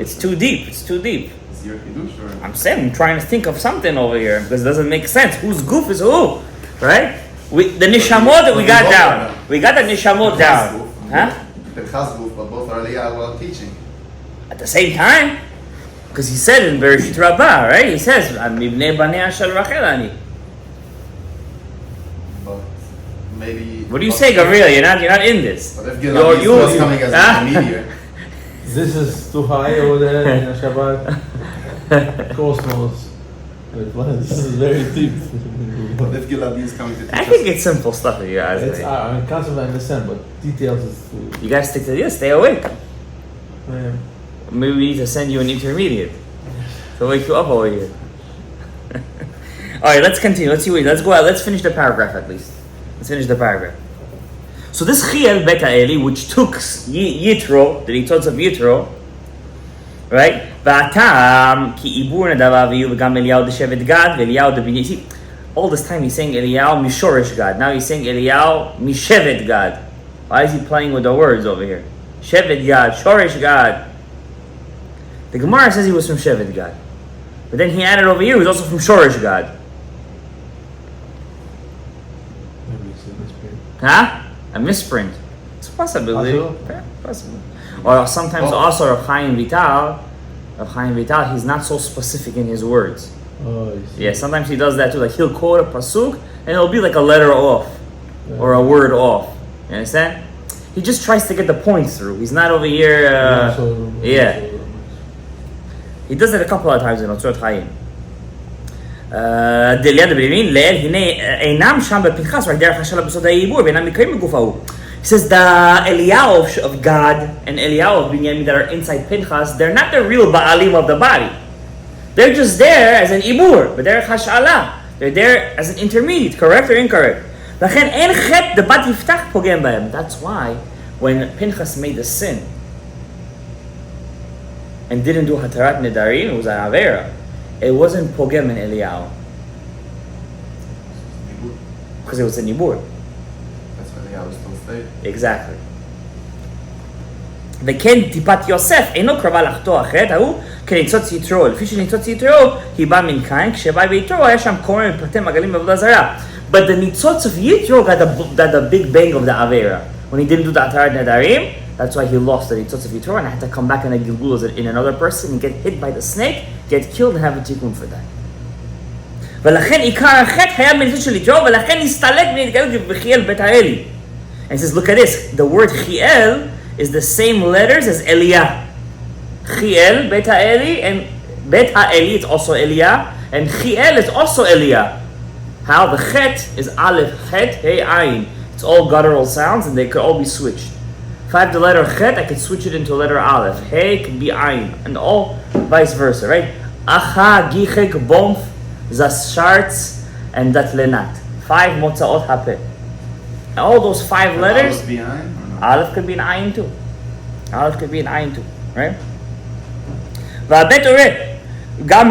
It's too deep. It's too deep. It's your chidush, or? I'm saying I'm trying to think of something over here because it doesn't make sense. Whose guf is who, right? The nishamot that we got down. We got the nishamot down, huh? Pinchas guf, but both are Eliyahu while teaching. At the same time, because he said in Bereshit Rabbah, right? He says, "Mibnei banei shel Rachel ani." But maybe. What do you say, Gabriel? You're not in this. But if Gilad was coming as a meteor. This is too high over there in Shabbat. Cosmos. This is very deep. But if Gilad is coming to teach I think it's simple stuff that you guys. I mean, concept I understand, but details is too. You guys stick to this. Stay awake. Man. Maybe we need to send you an intermediate to wake you up over here. All right, let's continue. Let's see. Let's go out. Let's finish the paragraph at least. Let's finish the paragraph. So this Chiel Beit Ha'eli, which took Yitro, the Nitzotz of Yitro, right? V'atam ki ibur nadav aviyu v'gam Eliyahu d'Shevet Gad v'Eliyahu d'Binyamin. See, all this time he's saying Eliyahu Mishorish Gad. Now he's saying Eliyahu Mishevet Gad. Why is he playing with the words over here? Shevet Gad, Shorish Gad. The Gemara says he was from Shevet Gad. But then he added over here, he was also from Shorish Gad. Maybe it's a misprint. Huh? A misprint. It's a possibility. Possible. Or sometimes also Rav Chaim Vital, he's not so specific in his words. Oh, I see. Yeah, sometimes he does that too. Like he'll quote a pasuk and it'll be like a letter off or a word off. You understand? He just tries to get the point through. He's not over here. Yeah. He does it a couple of times in Otzot Chaim. He says the Eliyahu of God and Eliyahu of Binyamin that are inside Pinchas, they're not the real Baalim of the body. They're just there as an Ibur, but they're Chashala. They're there as an intermediate, correct or incorrect? That's why when Pinchas made the sin and didn't do Hatarat Nedarim, it was an Avera. It wasn't Pogem in Eliyahu. Because it was a Nibur. That's why Eliyahu was still stayed. Exactly. וכן טיפת יוסף אינו קרבה לחטוא החטא ההוא כניצוץ יתרו. לפי שניצוץ יתרו היא באה מן קין, כשבא ביתרו היה שם כומר מפרטי מגלים בעבודה זרה. But the nitzotz of Yitro got the big bang of the Avera. When he didn't do the Atarat Nedarim, that's why he lost the nitzotz of Yitro and had to come back in a Gilgul in another person and get hit by the snake, get killed and have a tikkun for that. ולכן עיקר החטא היה מניצוץ של יתרו ולכן הסתלק ונתגלגל בחיאל בית האלי. And he says, look at this, the word Chiel is the same letters as Eliyah. Chiel, Beit Ha'eli, and Beit Ha'eli, it's also Eliyah, and Chiel is also Eliyah. How? The Chet is Aleph, Chet, Hey, Ayin. It's all guttural sounds, and they could all be switched. If I have the letter Chet, I could switch it into letter Aleph. Hey could be Ayin, and all vice versa, right? Acha, Gichek, Bomf, Zas Shartz, and Dat Lenat. 5 Motzaot Hapeh. And all those 5 letters, Aleph could be an Ayin too. Aleph could be an Ayin too, right? והבית עורר, גם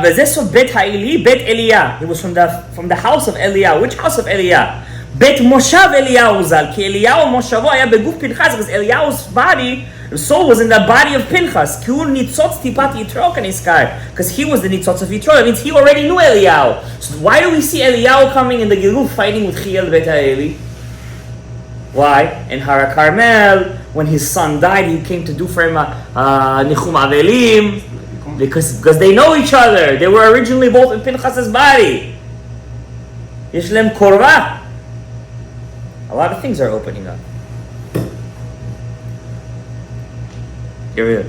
וזה סוד בית האלי, בית אליה. He was from the house of Eliah. Which house of Eliah? בית מושב אליהו ז"ל, כי אליהו מושבו היה בגוף פנחס, because Eliyahu's body, the soul was in the body of Pinchas, כי הוא ניצוץ טיפת יתרו כנזכר, because he was the ניצוץ of יתרו, that means he already knew Eliyahu. So why do we see Eliyahu coming in the Gilgul fighting with Chiel Beit HaEli? Why? In Har Carmel, when his son died, he came to do for him Nichum Avelim, because they know each other. They were originally both in Pinchas's body. יש להם קורבה. A lot of things are opening up. Here we go.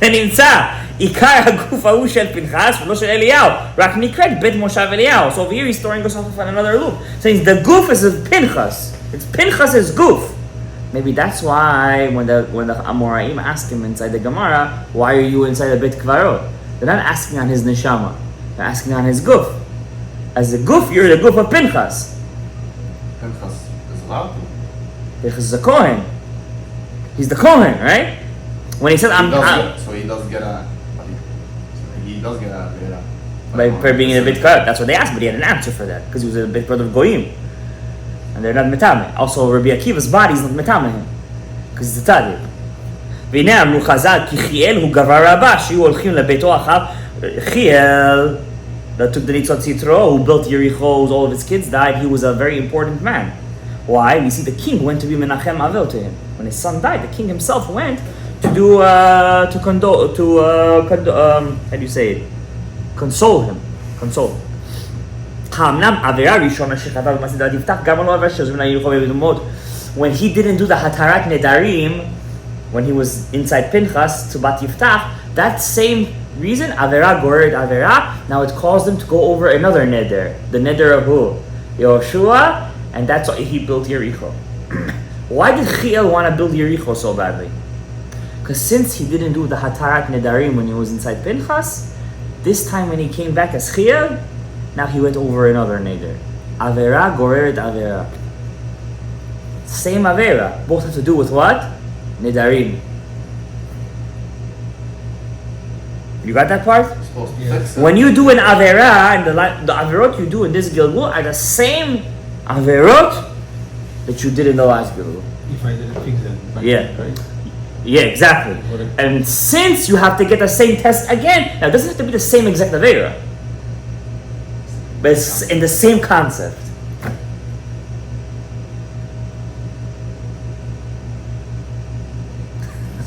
ונמצא עיקר הגוף ההוא של פנחס ולא של אליהו, רק נקראת בית מושב אליהו. So over here he's throwing us off on another loop, saying the goof is of Pinchas. It's Pinchas's goof. Maybe that's why when the Amoraim ask him inside the Gemara, why are you inside the Beit Kvarot? They're not asking on his neshama. They're asking on his goof. As a goof, you're the goof of Pinchas. Pinchas is allowed to. Pinchas is a Kohen. He's the Kohen, right? When he said, He does get a by being in the Beit Kvarot. That's what they asked, but he had an answer for that, because he was a Beit Kvarot of Goyim. And they're not Metame. Also, Rabbi Akiva's body is not Metame him, because it's a Tzadik. והנה אמרו חז"ל, כי חיאל הוא גבר רבה, שיהיו הולכים לביתו אחר. Chiel, that took the Nitzot Yitro, who built Yericho, all of his kids died, he was a very important man. Why? We see the king went to be Menachem Avel to him. When his son died, the king himself went to do, how do you say it? Console him. Console. When he didn't do the Hatarat Nedarim, when he was inside Pinchas to Bat Yiftach, that same reason, Avera Gored Avera, now it caused him to go over another neder, the neder of who? Yoshua, and that's why he built Yericho. Why did Chiel want to build Yericho so badly? Because since he didn't do the Hatarat Nedarim when he was inside Pinchas, this time when he came back as Chiel, now he went over another neder. Avera Gored Avera. Same Avera, both have to do with what? Nedarim. You got that part? Yes. When you do an Avera, and the Averot you do in this Gilgul are the same Averot that you did in the last Gilgul. If I didn't fix them. Yeah. Right? Yeah, exactly. And since you have to get the same test again, now it doesn't have to be the same exact Avera, but it's in the same concept.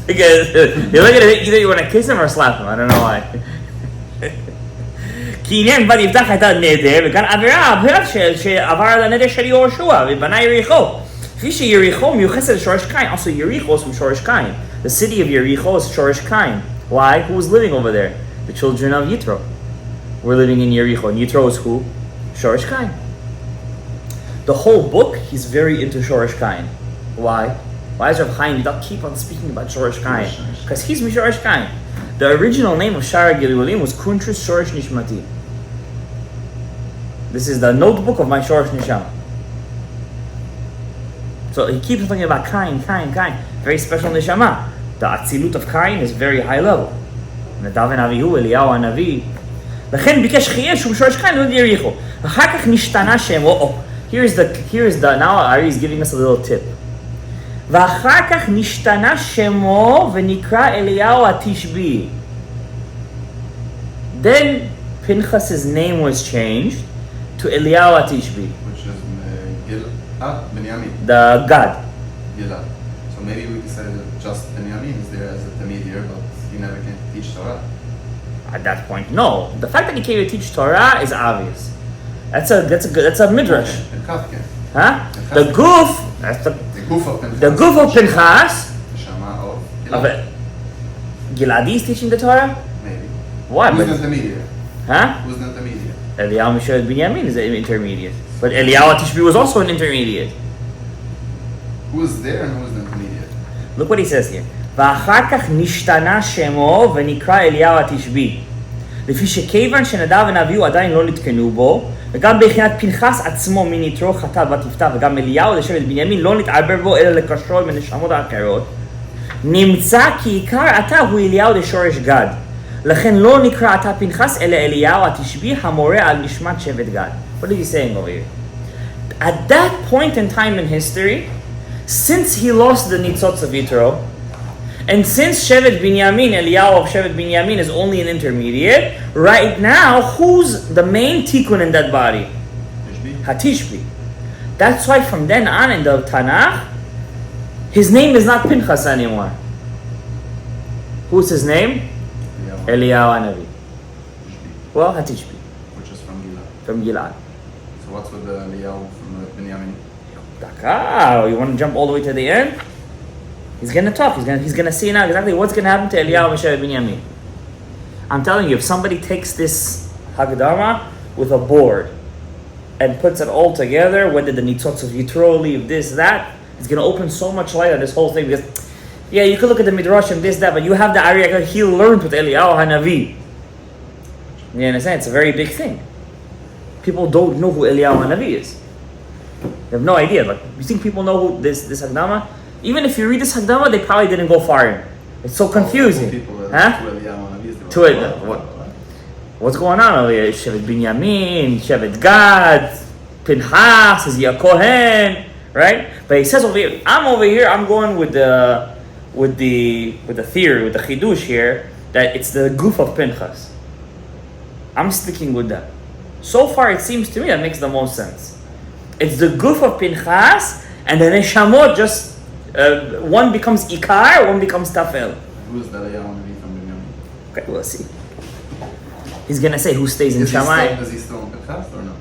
Because you look at it, either you want to kiss him or slap him. I don't know why. כי עניין בת יפתח הייתה נדר, וכאן עבירה שעבר על הנדר של יהושע, ובנה יריחו. כפי שיריחו מיוחסת לשורש קין, also Yericho is from שורש קין. The city of Yericho is שורש קין. Why? Who was living over there? The children of Yitro were living in Yericho. And Yitro is who? שורש קין. The whole book, he's very into שורש קין. Why? Why does Rav Chaim keep on speaking about Shoresh Kain? Because he's Shoresh Kain. The original name of Shaar Hagilgulim was Kuntris Shoresh Nishmati. This is the notebook of my Shoresh Nishama. So he keeps talking about Kain. Very special Nishama. The Atzilut of Kain is very high level. נדב ונביהו, אליהו הנביא. לכן ביקש חיאל שהוא שורש קין, לא יריחו. אחר כך נשתנה שמו. Here's the, now Ari is giving us a little tip. ואחר כך נשתנה שמו ונקרא אליהו התשבי. Then Pinchas's name was changed to Eliyahu Atishbi. Which is Benjamin. The God. Gilad. So maybe we could say that just Benjamin is there as a Tamid, but he never came to teach Torah. At that point, no. The fact that he came to teach Torah is obvious. That's a midrash. Okay. Huh? The goof. That's the goof of Pinchas. The goof of Pinchas. Shama of Gilad. Giladi is teaching the Torah. Maybe. Why? Who's not the media? Huh? Who's not the media? Eliyahu Mishael Binyamin is an intermediate, but Eliyahu Atishbi was also an intermediate. Who is there and who is not the media? Look what he says here. ואחר כך נשתנה שמו ונקרא אליהו התשבי. לפי שכיוון שנדב ונביאו עדיין לא נתקנו בו, וגם בחינת פנחס עצמו מניתרו חטא ותפתח, וגם אליהו לשבט בנימין לא נתעבר בו אלא לקשרו עם הנשמות האחרות, נמצא כי עיקר עתה הוא אליהו לשורש גד. לכן לא נקרא עתה פנחס אלא אליהו התשבי המורה על נשמת שבט גד. What is he saying over here? At that point in time in history, since he lost the Nitzotz of Yitro, and since Shevet Binyamin, Eliyahu of Shevet Binyamin is only an intermediate, right now, who's the main tikkun in that body? Hatishbi. That's why from then on in the Tanakh, his name is not Pinchas anymore. Who's his name? Eliyahu Hanavi. Well, Hatishbi. Which is from Gilad. From Gilad. So what's with the Eliyahu from the Binyamin? You want to jump all the way to the end? He's going to talk. He's going to see now exactly what's going to happen to Eliyahu and Shevet Binyamin. I'm telling you, if somebody takes this Hagdama with a board and puts it all together, when did the Nitzotz of Yitro leave, this, that, it's going to open so much light on this whole thing. Because, yeah, you could look at the Midrash and this, that, but you have the Ariyah, he learned with Eliyahu Hanavi. You understand? It's a very big thing. People don't know who Eliyahu Hanavi is. They have no idea. Like, you think people know who this Hagdama? Even if you read this Hagdama, they probably didn't go far in. It's so confusing. What's going on over here? Shevet Binyamin, Shevet Gad, Pinchas, is he a Kohen, right? But he says over here, I'm going with the theory, with the chidush here, that it's the goof of Pinchas. I'm sticking with that. So far, it seems to me that makes the most sense. It's the goof of Pinchas, and the neshamot just one becomes ikar, one becomes tafel. Who's the Eliyahu from Binyamin? Okay, we'll see. He's gonna say who stays in Shammai. Is he still in Pinchas or no?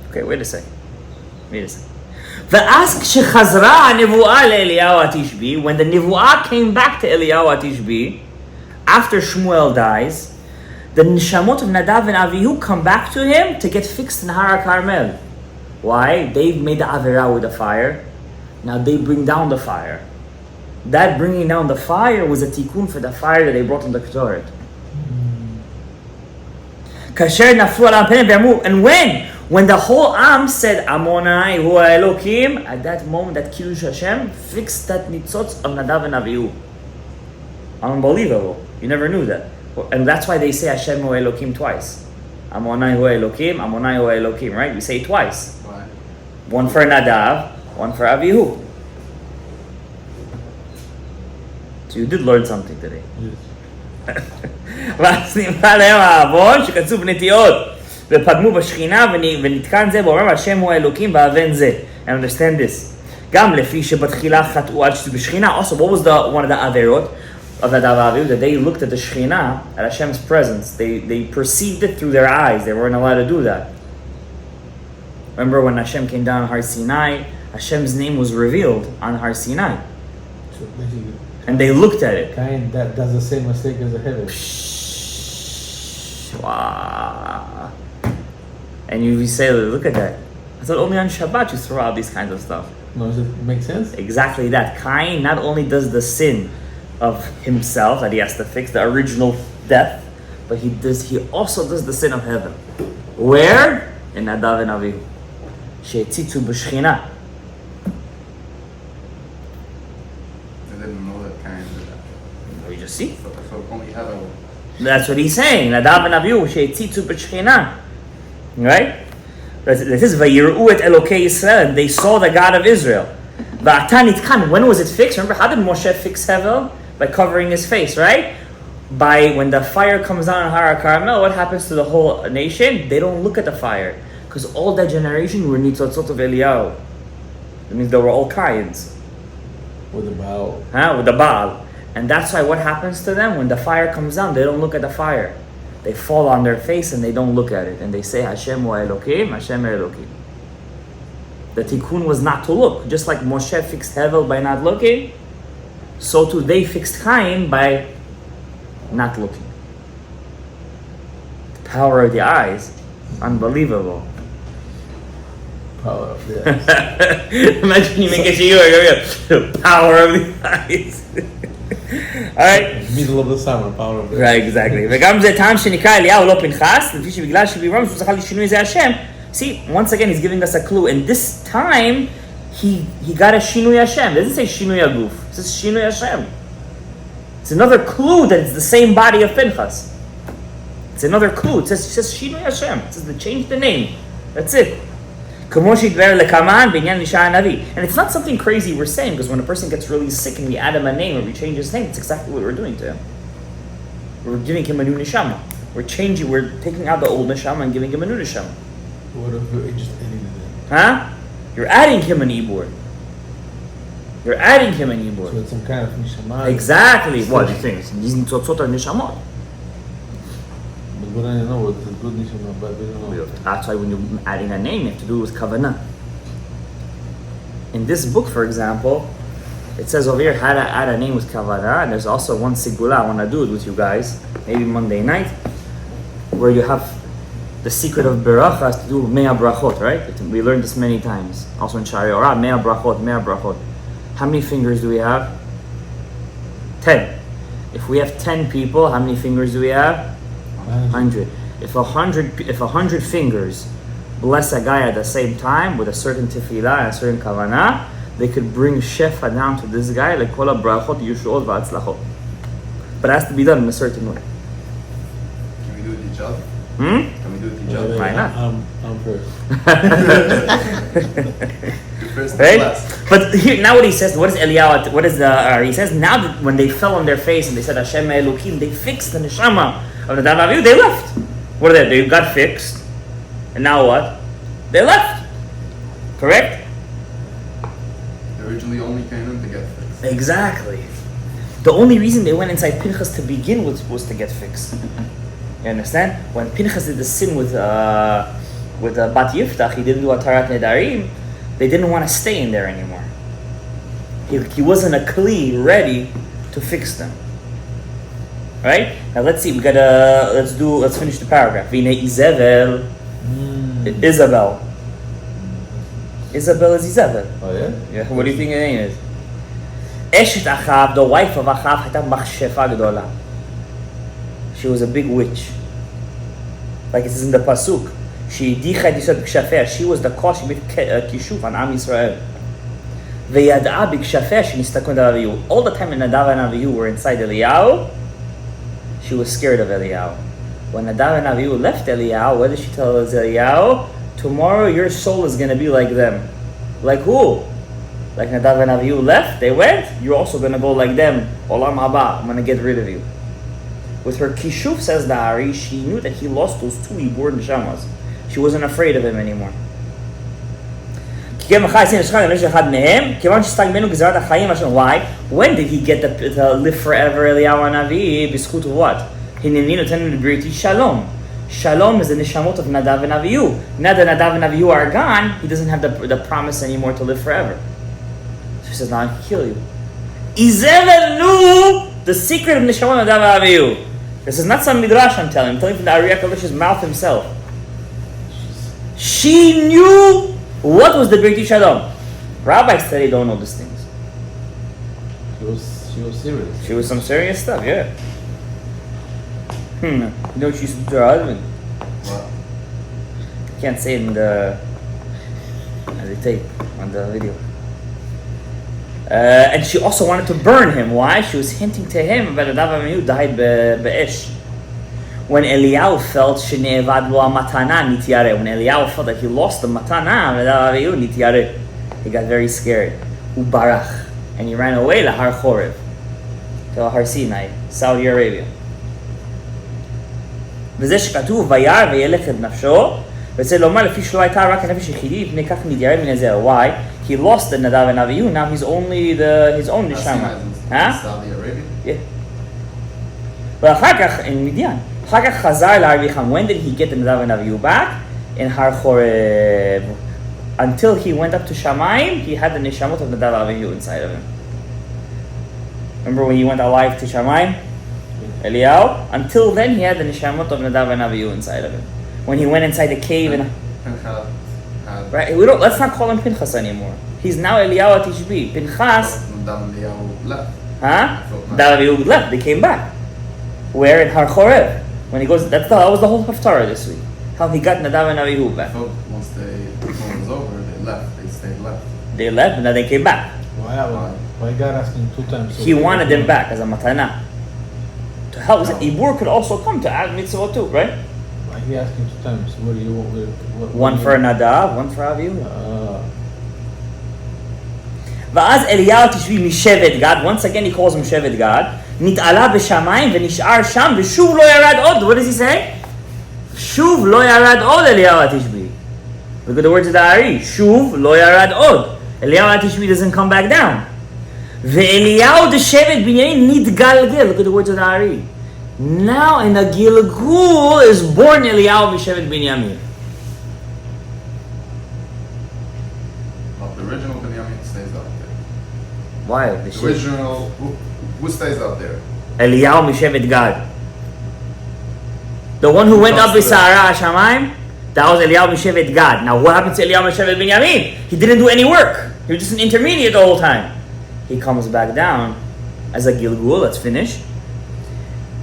Okay, wait a second. V'ask shechazra nevuah leEliyahu Atishbi, when the nevuah came back to Eliyahu Atishbi after Shmuel dies, the neshamot of Nadav and Avihu come back to him to get fixed in Har HaKarmel. Why? They've made the Avirah with the fire. Now they bring down the fire. That bringing down the fire was a tikkun for the fire that they brought on the Ketoret. And when the whole Am said, Amonai hu Elokim, at that moment that Kiddush Hashem fixed that nitzotz of Nadav and Avihu. Unbelievable. You never knew that. And that's why they say Hashem hu Elokim twice. Amonai hu Elokim, Amonai hu Elokim, right? We say it twice. Why? One for Nadav, one for Avihu. So you did learn something today. ואז נמחה להם העוון שכתוב בנטיעות ופגמו בשכינה ונתקן זה ואומר השם הוא האלוקים באבן זה. And understand this. גם לפי שבתחילה חטאו עד שזה בשכינה. Also, what was one of the averot of Nadav Avihu? That they looked at the Shekhinah, at Hashem's presence. They perceived it through their eyes. They weren't allowed to do that. Remember when Hashem came down on Har Sinai, Hashem's name was revealed on Har Sinai. So basically, and they looked at it. Cain that does the same mistake as the heaven. Wow. And you say, look at that. I thought only on Shabbat you throw out these kinds of stuff. No, does it make sense? Exactly that. Cain not only does the sin of himself that he has to fix, the original death, but he also does the sin of heaven. Where? In Nadav and Avihu. She'etzitzu b'shchina. They didn't know that Cain did that. You just see? So only heaven. That's what he's saying. Nadav and Avihu she'etzitzu b'shchina. Right? This is Vayiru et Elokei Yisrael, and they saw the God of Israel. V'ata nitkan. When was it fixed? Remember, how did Moshe fix Hevel? By covering his face, right? By when the fire comes down on Har HaKarmel, what happens to the whole nation? They don't look at the fire. Because all that generation were nitzotzot of Eliyahu. That means they were all Kains. With the Baal. With the Baal. And that's why what happens to them? When the fire comes down, they don't look at the fire. They fall on their face and they don't look at it. And they say, Hashem wa Elokim, Hashem Elokim. The tikkun was not to look. Just like Moshe fixed Hevel by not looking, so too they fixed Cain by not looking. The power of the eyes, unbelievable. Power of the eyes. Imagine you make a shiur, the power of the eyes. Alright? Middle of the summer, power of the eyes. Right, exactly. וגם זה טעם שנקרא אליהו לא פנחס, לפי שבגלל שביברם שהוא זכה לשינוי זה השם. See, once again, he's giving us a clue. And this time, he got a Shinui Hashem. It doesn't say Shinui Aguf. It says Shinui Hashem. It's another clue that it's the same body of Pinchas. It's another clue. It says Shinui Hashem. It says to change the name. That's it. And it's not something crazy we're saying, because when a person gets really sick and we add him a name or we change his name, it's exactly what we're doing to him. We're giving him a new neshama. We're taking out the old neshama and giving him a new neshama. What if you're just adding it? Huh? You're adding him an ibur. You're adding him an ibur. So it's some kind of neshama. Exactly. What do you think? These nitzotzot are neshamot. But we don't know what is a good neshama, but we don't know. That's why when you're adding a name, you have to do it with kavanah. In this book, for example, it says over here how to add a name with kavanah, and there's also one sigula I want to do it with you guys, maybe Monday night, where you have the secret of beracha has to do with mea brachot, right? We learned this many times. Also in Shaar, mea brachot, mea brachot. How many fingers do we have? 10. If we have 10 people, how many fingers do we have? 100. If 100 fingers bless a guy at the same time with a certain tefillah and a certain kavanah, they could bring shefa down to this guy like kol brachot, yushuot, v'atzlachot. But it has to be done in a certain way. Can we do it each other? Can we do it each other? Why not? I'm first. You're first and Right? last. But here, now what he says, what is Eliyahu, what is the, he says, now that when they fell on their face and they said Hashem Elokim, they fixed the neshama of the Nadav Avihu, they left. What are they? They got fixed. And now what? They left. Correct? They originally only came in to get fixed. Exactly. The only reason they went inside Pinchas to begin with was to get fixed. You understand? When Pinchas did the sin with Bat Yiftach, he didn't do Atarat Nedarim, they didn't want to stay in there anymore. He wasn't a kli ready to fix them. Right? Now let's see, let's finish the paragraph. Vine Izevel, Isabel. Isabel is Izevel. Oh yeah? Yeah, what do you think her name is? Eshet Achav, the wife of Achav, הייתה מכשפה גדולה. She was a big witch. Like it says in the pasuk. She was the cause, she made kishuf on Am Yisrael. וידעה בקשפיה שנסתכלו נדב אביהו. All the time when Nadav and Avihu were inside Eliyahu, she was scared of Eliyahu. When Nadav and Avihu left Eliyahu, what did she tell Eliyahu? Tomorrow your soul is going to be like them. Like who? Like Nadav and Avihu left, they went, you're also going to go like them. Olam haba, I'm going to get rid of you. With her kishuf, says the Ari, she knew that he lost those two Ibur neshamas. She wasn't afraid of him anymore. Why? When did he get to live forever, Eliyahu Hanavi? B'zchut of what? Shalom. Shalom is the neshamot of Nadav and Avihu. Now that Nadav and Avihu are gone, he doesn't have the promise anymore to live forever. So he says, now I can kill you. Izevel knew the secret of neshamot of Nadav and Avihu. This is not some midrash I'm telling from the Ari HaKadash's mouth himself. She knew what was the Brit Shalom. Rabbis said they don't know these things. She was serious. She was some serious stuff, yeah. You know she used to do to her husband. What? Can't say it in the tape, on the video. And she also wanted to burn him. Why? She was hinting to him that Nadav Avihu died be'esh. When Eliyahu felt shene'evad lo matana nityare, when Eliyahu felt that he lost the matana, Nadav Avihu nityare, he got very scared. Ubarach, and he ran away to Har Chorev, to Har Sinai, Saudi Arabia. וזה שכתוב וירא וילך את נפשו, וזה לומר לפי שלא הייתה רק הנפש יחידי, לפני כך נתיירא מן הזרע. Why? He lost the Nadav and Avihu, now he's only his own neshama. Saudi Arabia? Yeah. ואחר כך, in מדיין, אחר כך חזר להרוויחם. When did he get the Nadav and Avihu back? In Har Chorev. Until he went up to Shamayim, he had the neshamot of Nadav and Avihu inside of him. Remember when he went alive to Shamayim? Eliyahu? Until then, he had the neshamot of Nadav and Avihu inside of him. When he went inside the cave and... Right, let's not call him Pinchas anymore. He's now Eliyahu Tishbi. Pinchas... Eliyahu left. Huh? Nadav and Avihu left, they came back. Where? In Har Chorev. When he goes... That was the whole Haftarah this week. How he got Nadav and Avihu back. I thought once the film was over, they left. They stayed left. They left and then they came back. Why God asking 2 times? He wanted them back as a matana. To So how is it? Ibur could also come to add mitzvah too, right? Like he asked him 2 times, what do you want? One for Nadav, one for Avihu. ואז אליהו תשבי משבט גד, once again he calls him שבט גד, נתעלה בשמיים ונשאר שם ושוב לא ירד עוד. What does he say? שוב לא ירד עוד אליהו התשבי. Look at the words of the Ari. שוב לא ירד עוד. אליהו התשבי doesn't come back down. ואליהו דשבט בנימין נתגלגל. Look at the words of the Ari. Now in the Gilgul is born אליהו משבט בנימין. But the original Binyamin stays up there. Why? The original, who stays up there? Eliyahu Mishevet Gad. The one who went up with Sa'ara Hashamayim, that was Eliyahu Mishevet Gad. Now what happened to Eliyahu Mishevet Binyamin? He didn't do any work. He was just an intermediate the whole time. He comes back down as a Gilgul, let's finish,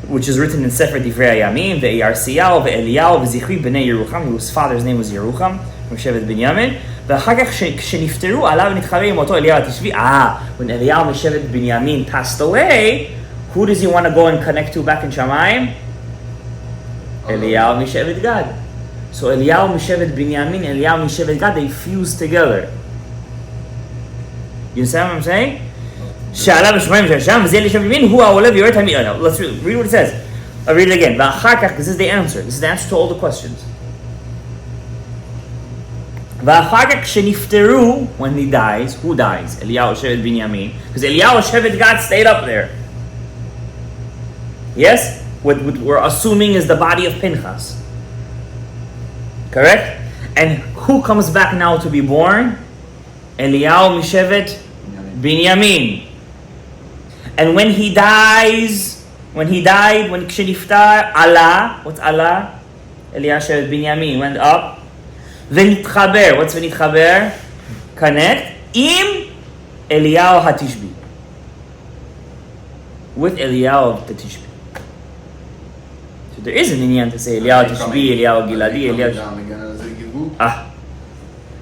which is written in Sefer Divrei Hayamim, Ve'Yarsiyahu, Ve'Eliyahu, Ve'Zichri, B'nei Yerucham, whose father's name was Yerucham, from Shevet Binyamin. ואחר כך כשנפטרו עליו ונתחבר עם אותו אליהו התשבי. When Eliyahu משבט Binyamin passed away, who does he want to go and connect to back in Shamayim? Eliyahu משבט Gad. So Eliyahu משבט Binyamin, Eliyahu משבט Gad, they fused together. You understand what I'm saying? שעלה בשמיים של שם, וזה אלישע בנימין, הוא העולה ויורד תמיד. Let's read what it says. I'll read it again. ואחר כך, this is the answer. This is the answer to all the questions. ואחר כך כשנפטרו, when he dies, who dies? Eliyahu Shevet Binyamin. Because Eliyahu Shevet Gad stayed up there. Yes? What we're assuming is the body of Pinchas. Correct? And who comes back now to be born? Eliyahu Mishevet Binyamin. And when he dies, when כשנפטר, Allah, what's Allah? Eliyahu Shevet Binyamin went up. ונתחבר, what's ונתחבר? Connect עם אליהו התשבי. With אליהו התשבי. So there is an inyan to say אליהו התשבי, אליהו הגלעדי, אליהו...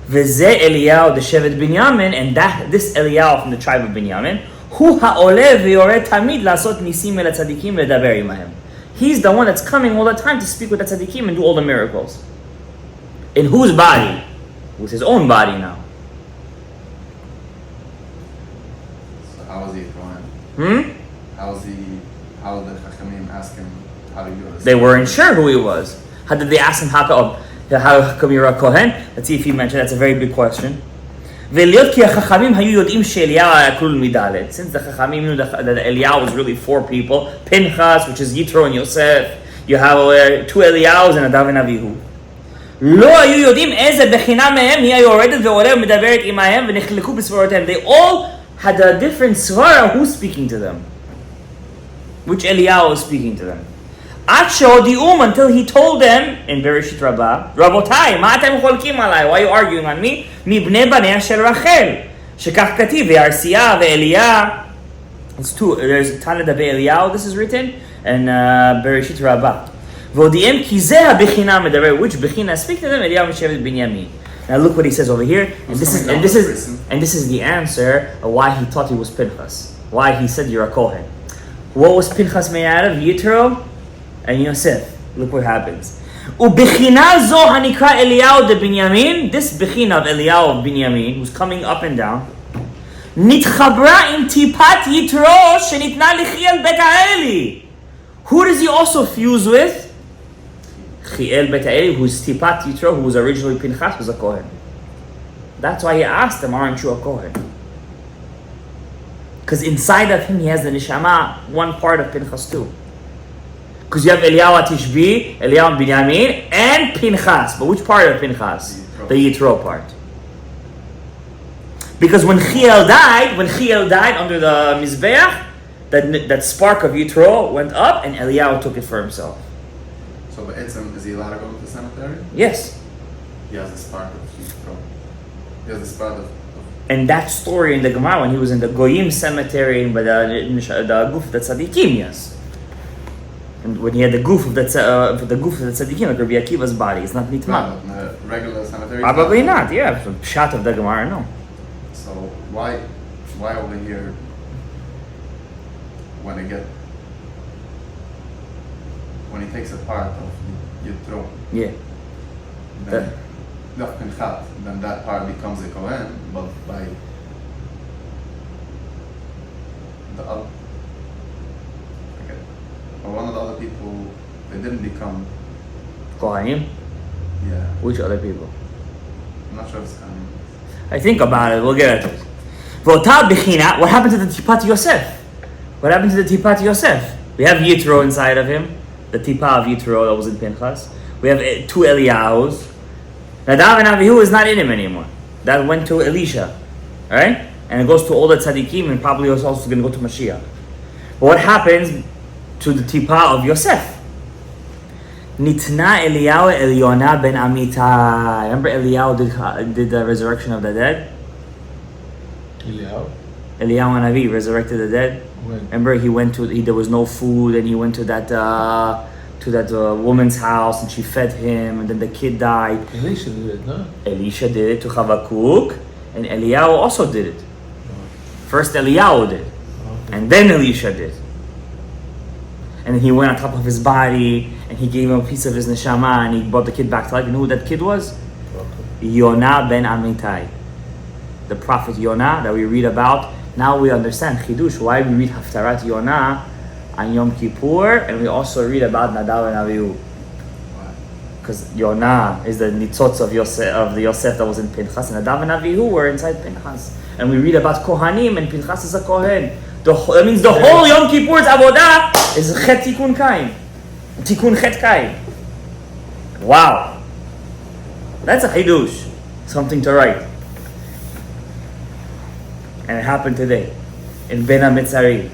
וזה אליהו דשבט בנימין, and this אליהו from the tribe of Binyamin, הוא העולה ויורד תמיד לעשות ניסים אל הצדיקים ולדבר עמהם. He's the one that's coming all the time to speak with the tzadikim and do all the miracles. In whose body? With his own body now. So how was he going? How did the Chachamim ask him how to do this? They weren't sure who he was. How did they ask him how come you're a Kohen? Let's see if he mentioned. That's a very big question. Since the Chachamim knew that Eliyahu was really 4 people. Pinchas, which is Yitro and Yosef. You have 2 Eliyahus and Nadav and Avihu. לא היו יודעים איזה בחינה מהם היא היורדת ועולה ומדברת עמהם ונחלקו בסברותיהם. They all had a different svara who's speaking to them. Which Eliyahu was speaking to them. עד שהודיעום, until he told them in בראשית רבה, רבותיי, מה אתם חולקים עליי? Why are you arguing on me? מבני בניה של רחל. שכך כתיב, וארסיה ואליה. It's 2, there's Tana Dabe Eliyahu, this is written, and בראשית רבה. והודיעם כי זה הבחינה מדבר, which בחינה speak to them, אליהו משבט בנימין. Now look what he says over here, and this is the answer of why he thought he was Pinchas. Why he said you're a Kohen. What was Pinchas made out of? Yitro and Yosef. Look what happens. ובחינה זו הנקרא אליהו דבנימין, this בחינה of Eliyahu of Binyamin, who's coming up and down, נתחברה עם טיפת יתרו שניתנה לחיאל בית האלי. Who does he also fuse with? Chiel Bet Eli, who's Tipat Yitro, who was originally Pinchas, was a Kohen. That's why he asked him, aren't you a Kohen? Because inside of him, he has the Neshama, one part of Pinchas too. Because you have Eliyahu Tishbi, Eliyahu Binyamin, and Pinchas. But which part of Pinchas? The Yitro part. Because when Chiel died under the Mizbeach, that spark of Yitro went up, and Eliyahu took it for himself. So, but is he allowed to go to the cemetery? Yes. He has the spark of Yitro. He has the spark of... And that story in the Gemara, when he was in the Goyim cemetery, but the goof of the tzaddikim, yes. And when he had the goof of the tzaddikim, like Rabbi Akiva's body, it's not nitma. No, but in the regular cemetery? Probably not, yeah. From shot of the Gemara, no. So why over here, when they get when he takes a part of Yitro, Yeah. then then that part becomes a Kohen, but by the other, okay, but one of the other people, they didn't become, Kohanim? yeah, Which other people? I'm not sure if it's Kohen. I think about it, we'll get at it. What happened to the Tipat Yosef? What happened to the Tipat Yosef? We have Yitro inside of him, the Tipa of Yitro that was in Pinchas. We have 2 Eliyahus. Nadav and Avihu is not in him anymore. That went to Elisha, right? And it goes to all the tzaddikim, and probably is also going to go to Mashiach. But what happens to the Tipa of Yosef? Nitna Eliyahu Yonah ben Amitai. Remember Eliyahu did the resurrection of the dead? Eliyahu Hanavi resurrected the dead. When? Remember there was no food, and he went to that woman's house, and she fed him, and then the kid died. Elisha did it, no? Elisha did it to Chavakuk, and Eliyahu also did it. First Eliyahu did, and then Elisha did. And then he went on top of his body, and he gave him a piece of his neshama, and he brought the kid back to life. You know who that kid was? Yonah ben Amitai. The prophet Yonah that we read about. Now we understand Chidush, why we read Haftarat Yonah on Yom Kippur, and we also read about Nadav and Avihu. Because Yonah is the nitzotz of the Yosef that was in Pinchas, and Nadav and Avihu were inside Pinchas. And we read about Kohanim, and Pinchas is a Kohen. That means the whole Yom Kippur's Avodah is Chet Tikun Kaim. Tikun Chet Kaim. Wow. That's a Chidush. Something to write. And it happened today in Ben HaMetzarim.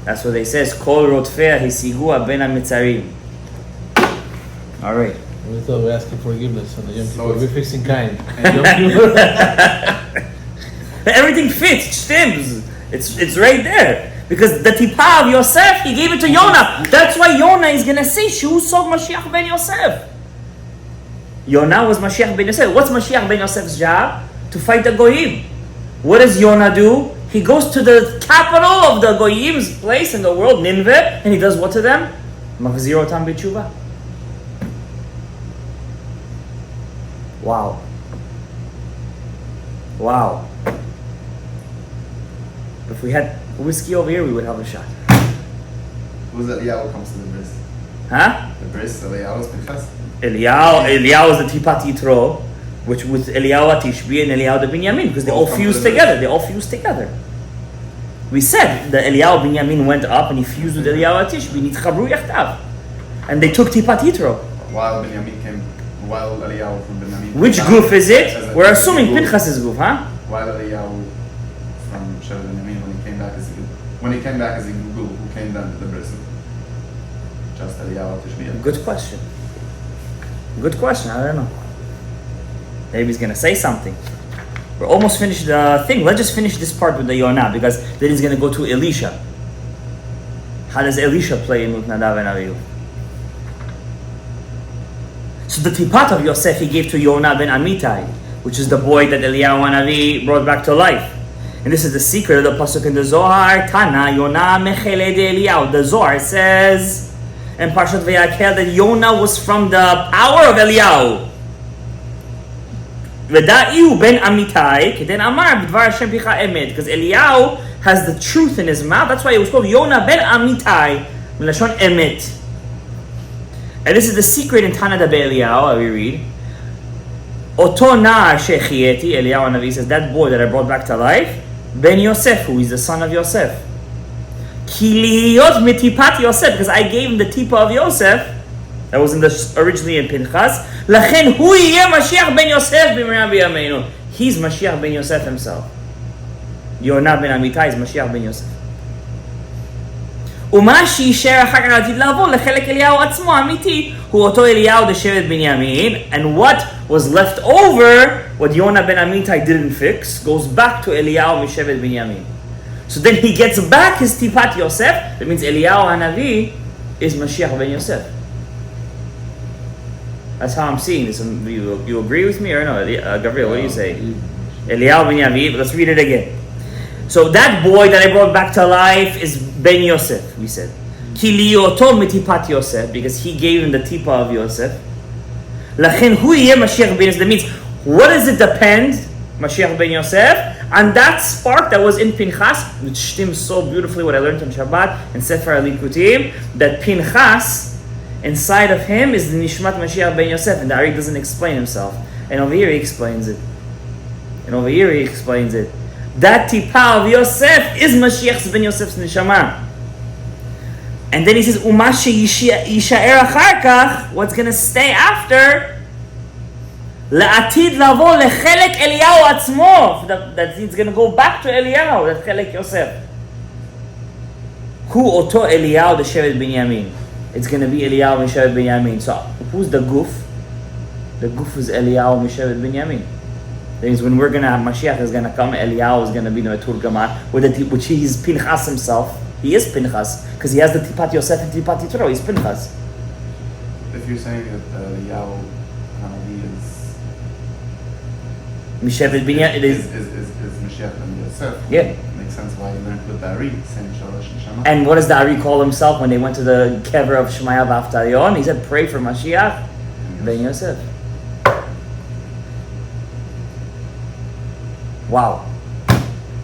That's what they says. Kol rotfei hisigua ben HaMetzarim. All right. We thought we were asking forgiveness on the Yom Kippur. We're fixing kind. Everything fits. Stems. It's right there because the tipa of Yosef, he gave it to Yonah. That's why Yonah is gonna say Shu Sog Mashiach ben Yosef. Yonah was Mashiach ben Yosef. What's Mashiach ben Yosef's job? To fight the Goyim. What does Yonah do? He goes to the capital of the Goyim's place in the world, Nineveh, and he does what to them? Machzir otam b'tshuva. Wow. Wow. If we had whiskey over here, we would have a shot. Who's Eliyahu comes to the bris? Huh? The bris, Eliyahu's Pinchas? Eliyahu is the Tipat Yitro, which was Eliyahu Tishbi and Eliyahu the Binyamin, because they all fused together. They all fused together. We said that Eliyahu Binyamin went up and he fused with Eliyahu Tishbi, Nitchabru Yachtav, and they took Tipat Yitro. While Eliyahu from Binyamin. Which goof is it? We're assuming Pinchas's goof, huh? While Eliyahu from Shevet Binyamin, when he came back as a Gugul, who came down to the bris? Just Eliyahu Tishbi. Good question. Good question. I don't know. Maybe he's gonna say something. We're almost finished the thing. Let's just finish this part with the Yonah, because then he's gonna go to Elisha. How does Elisha play in with Nadav and Avihu? So the tipat of Yosef he gave to Yonah ben Amitai, which is the boy that Eliyahu Hanavi brought back to life. And this is the secret of the pasuk in the Zohar. Tana Yonah mechele de Eliyahu. The Zohar says in Parshat Vayakhel that Yonah was from the power of Eliyahu. V'da'iu ben Amitai, k'den amar b'dvar Hashem picha emet, because Eliyahu has the truth in his mouth. That's why it was called Yonah ben Amitai, milashon emet. And this is the secret in Tana Dabe Eliyahu. We read, Oto nar shechieti, Eliyahu Hanavi says, that boy that I brought back to life, ben Yosef, who is the son of Yosef. Ki lihiyot mitipat Yosef, because I gave him the tipa of Yosef. That was originally in Pinchas. Lachen hu yeh Mashiach ben Yosef b'mira b'yameinu. He's Mashiach ben Yosef himself. Yonah ben Amitai is Mashiach ben Yosef. ומה שישאר אחר כך עתיד לעבור לחלק אליהו עצמו האמיתי הוא אותו אליהו דשבט בנימין, and what was left over, what Yonah ben Amitai didn't fix, goes back to Eliyahu משבט בנימין. So then he gets back his tipat Yosef. That means Eliyahu Hanavi is Mashiach ben Yosef. That's how I'm seeing this. You agree with me or no? Gabriel, what do you say? Eliyahu ben Yamin. Let's read it again. So that boy that I brought back to life is Ben Yosef, we said. כי ליאותו מטיפת יוסף, because he gave him the tipa of Yosef. לכן הוא יהיה משיח בן יוסף. That means, what does it depend, Mashiach ben Yosef? On that spark that was in Pinchas, which stems so beautifully what I learned on Shabbat and Sefer Alikutim, that Pinchas, inside of him is the Nishmat Mashiach ben Yosef, and the Ari doesn't explain himself. And over here he explains it. That tipa of Yosef is Mashiach ben Yosef's Neshama. And then he says, Uma she'yishaer achar kach, what's going to stay after? La'atid lavo lechelek Eliyahu atzmo. That it's going to go back to Eliyahu, that chelek Yosef. Hu oto Eliyahu the Shevet Binyamin. It's going to be Eliyahu and Shevet Binyamin. So, who's the guf? The guf is Eliyahu and Shevet Binyamin. That means when we're going to have Mashiach is going to come, Eliyahu is going to be the Metur Gamar, which he is Pinchas himself. He is Pinchas, because he has the Tipat Yosef and Tipat Yitro. He's Pinchas. If you're saying that Eliyahu Hanavi is Mishevet Binyamin, it is Mashiach ben Yosef. Yeah. Makes sense why you learned with the Ari, saying Shalosh and Shema. And what does the Ari call himself when they went to the kever of Shemaya B'Aftalion? He said, pray for Mashiach ben Yosef. Wow.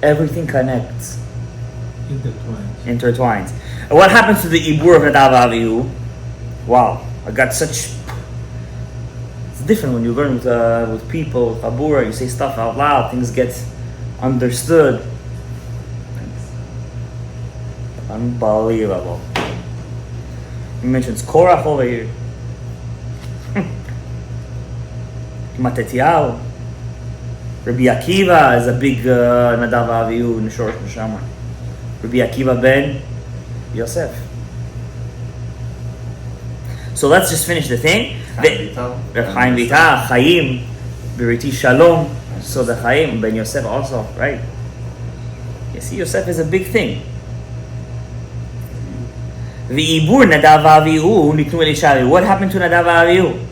Everything connects. Intertwines. And what happens to the Ibur of Nadav Avihu? Wow. I got such... It's different when you learn with people, with Abura, you say stuff out loud, things get understood. Unbelievable. He mentions Korach over here. Matetiyahu. Rabbi Akiva is a big Nadav Avihu in Shorosh Neshama. Rabbi Akiva ben Yosef. So let's just finish the thing. Reb Chaim Vital, Chaim, Beriti Shalom. So the Chaim ben Yosef also, right? You see, Yosef is a big thing. V'ibur Nadav Avihu niknu Elisha. What happened to Nadav Avihu?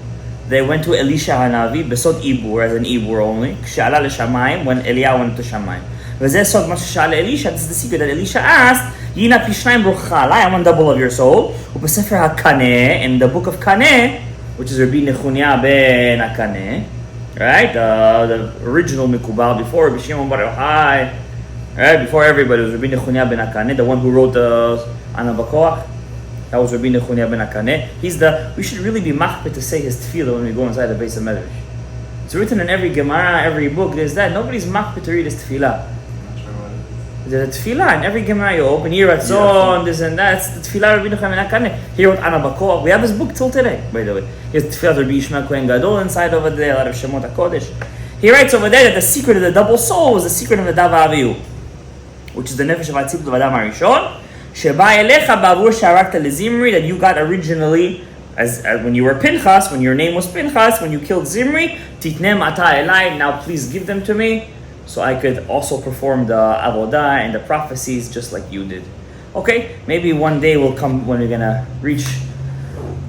They went to Elisha Hanavi, besod Ibur, as an Ibur only. Kshe'ala l'shamayim, when Eliyahu went to Shamayim. וזה סוד מה ששאל אלישע, this is the secret that Elisha asked, יהינה פי שניים ברוחך עליי, I want double of your soul, ובספר הקנה, in the book of Kaneh, which is Rabbi Nechunya ben Akaneh, right, the original Mikubal, before Rabbi Shimon Bar Yochai, right, before everybody, was Rabbi Nechunya ben Akaneh, the one who wrote the Anabakoach, that was Rabbi Nechunya ben Akaneh. We should really be machpet to say his tefillah when we go inside the base of Medrash. It's written in every Gemara, every book, there's that, nobody's machpet to read his tefillah. There's a tefillah in every Gemara you open, here at Zon, this and that. It's the tefillah of Rabbi Nechunya ben Akaneh. Here with Anabakoach. We have his book till today, by the way. Here's the tefillah of Rabbi Yishmael Kohen Gadol inside over there, a lot of Shemot HaKodesh. He writes over there that the secret of the double soul was the secret of the Nadav Avihu, which is the nefesh of Hatzibut of Adam HaRishon, sheba elecha ba'avur sharakta lezimri, that you got originally, as when you were Pinchas, when your name was Pinchas, when you killed Zimri, titnem ata elai, now please give them to me, so I could also perform the avodah and the prophecies just like you did. Okay, maybe one day will come when we're gonna reach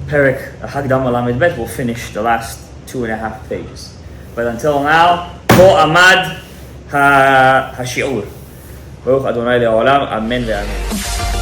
Perek Hagdam Lamed Bet, we'll finish the last 2.5 pages. But until now, Ko Amad HaShi'ur. Baruch Adonai Le'olam, Amen ve'amen.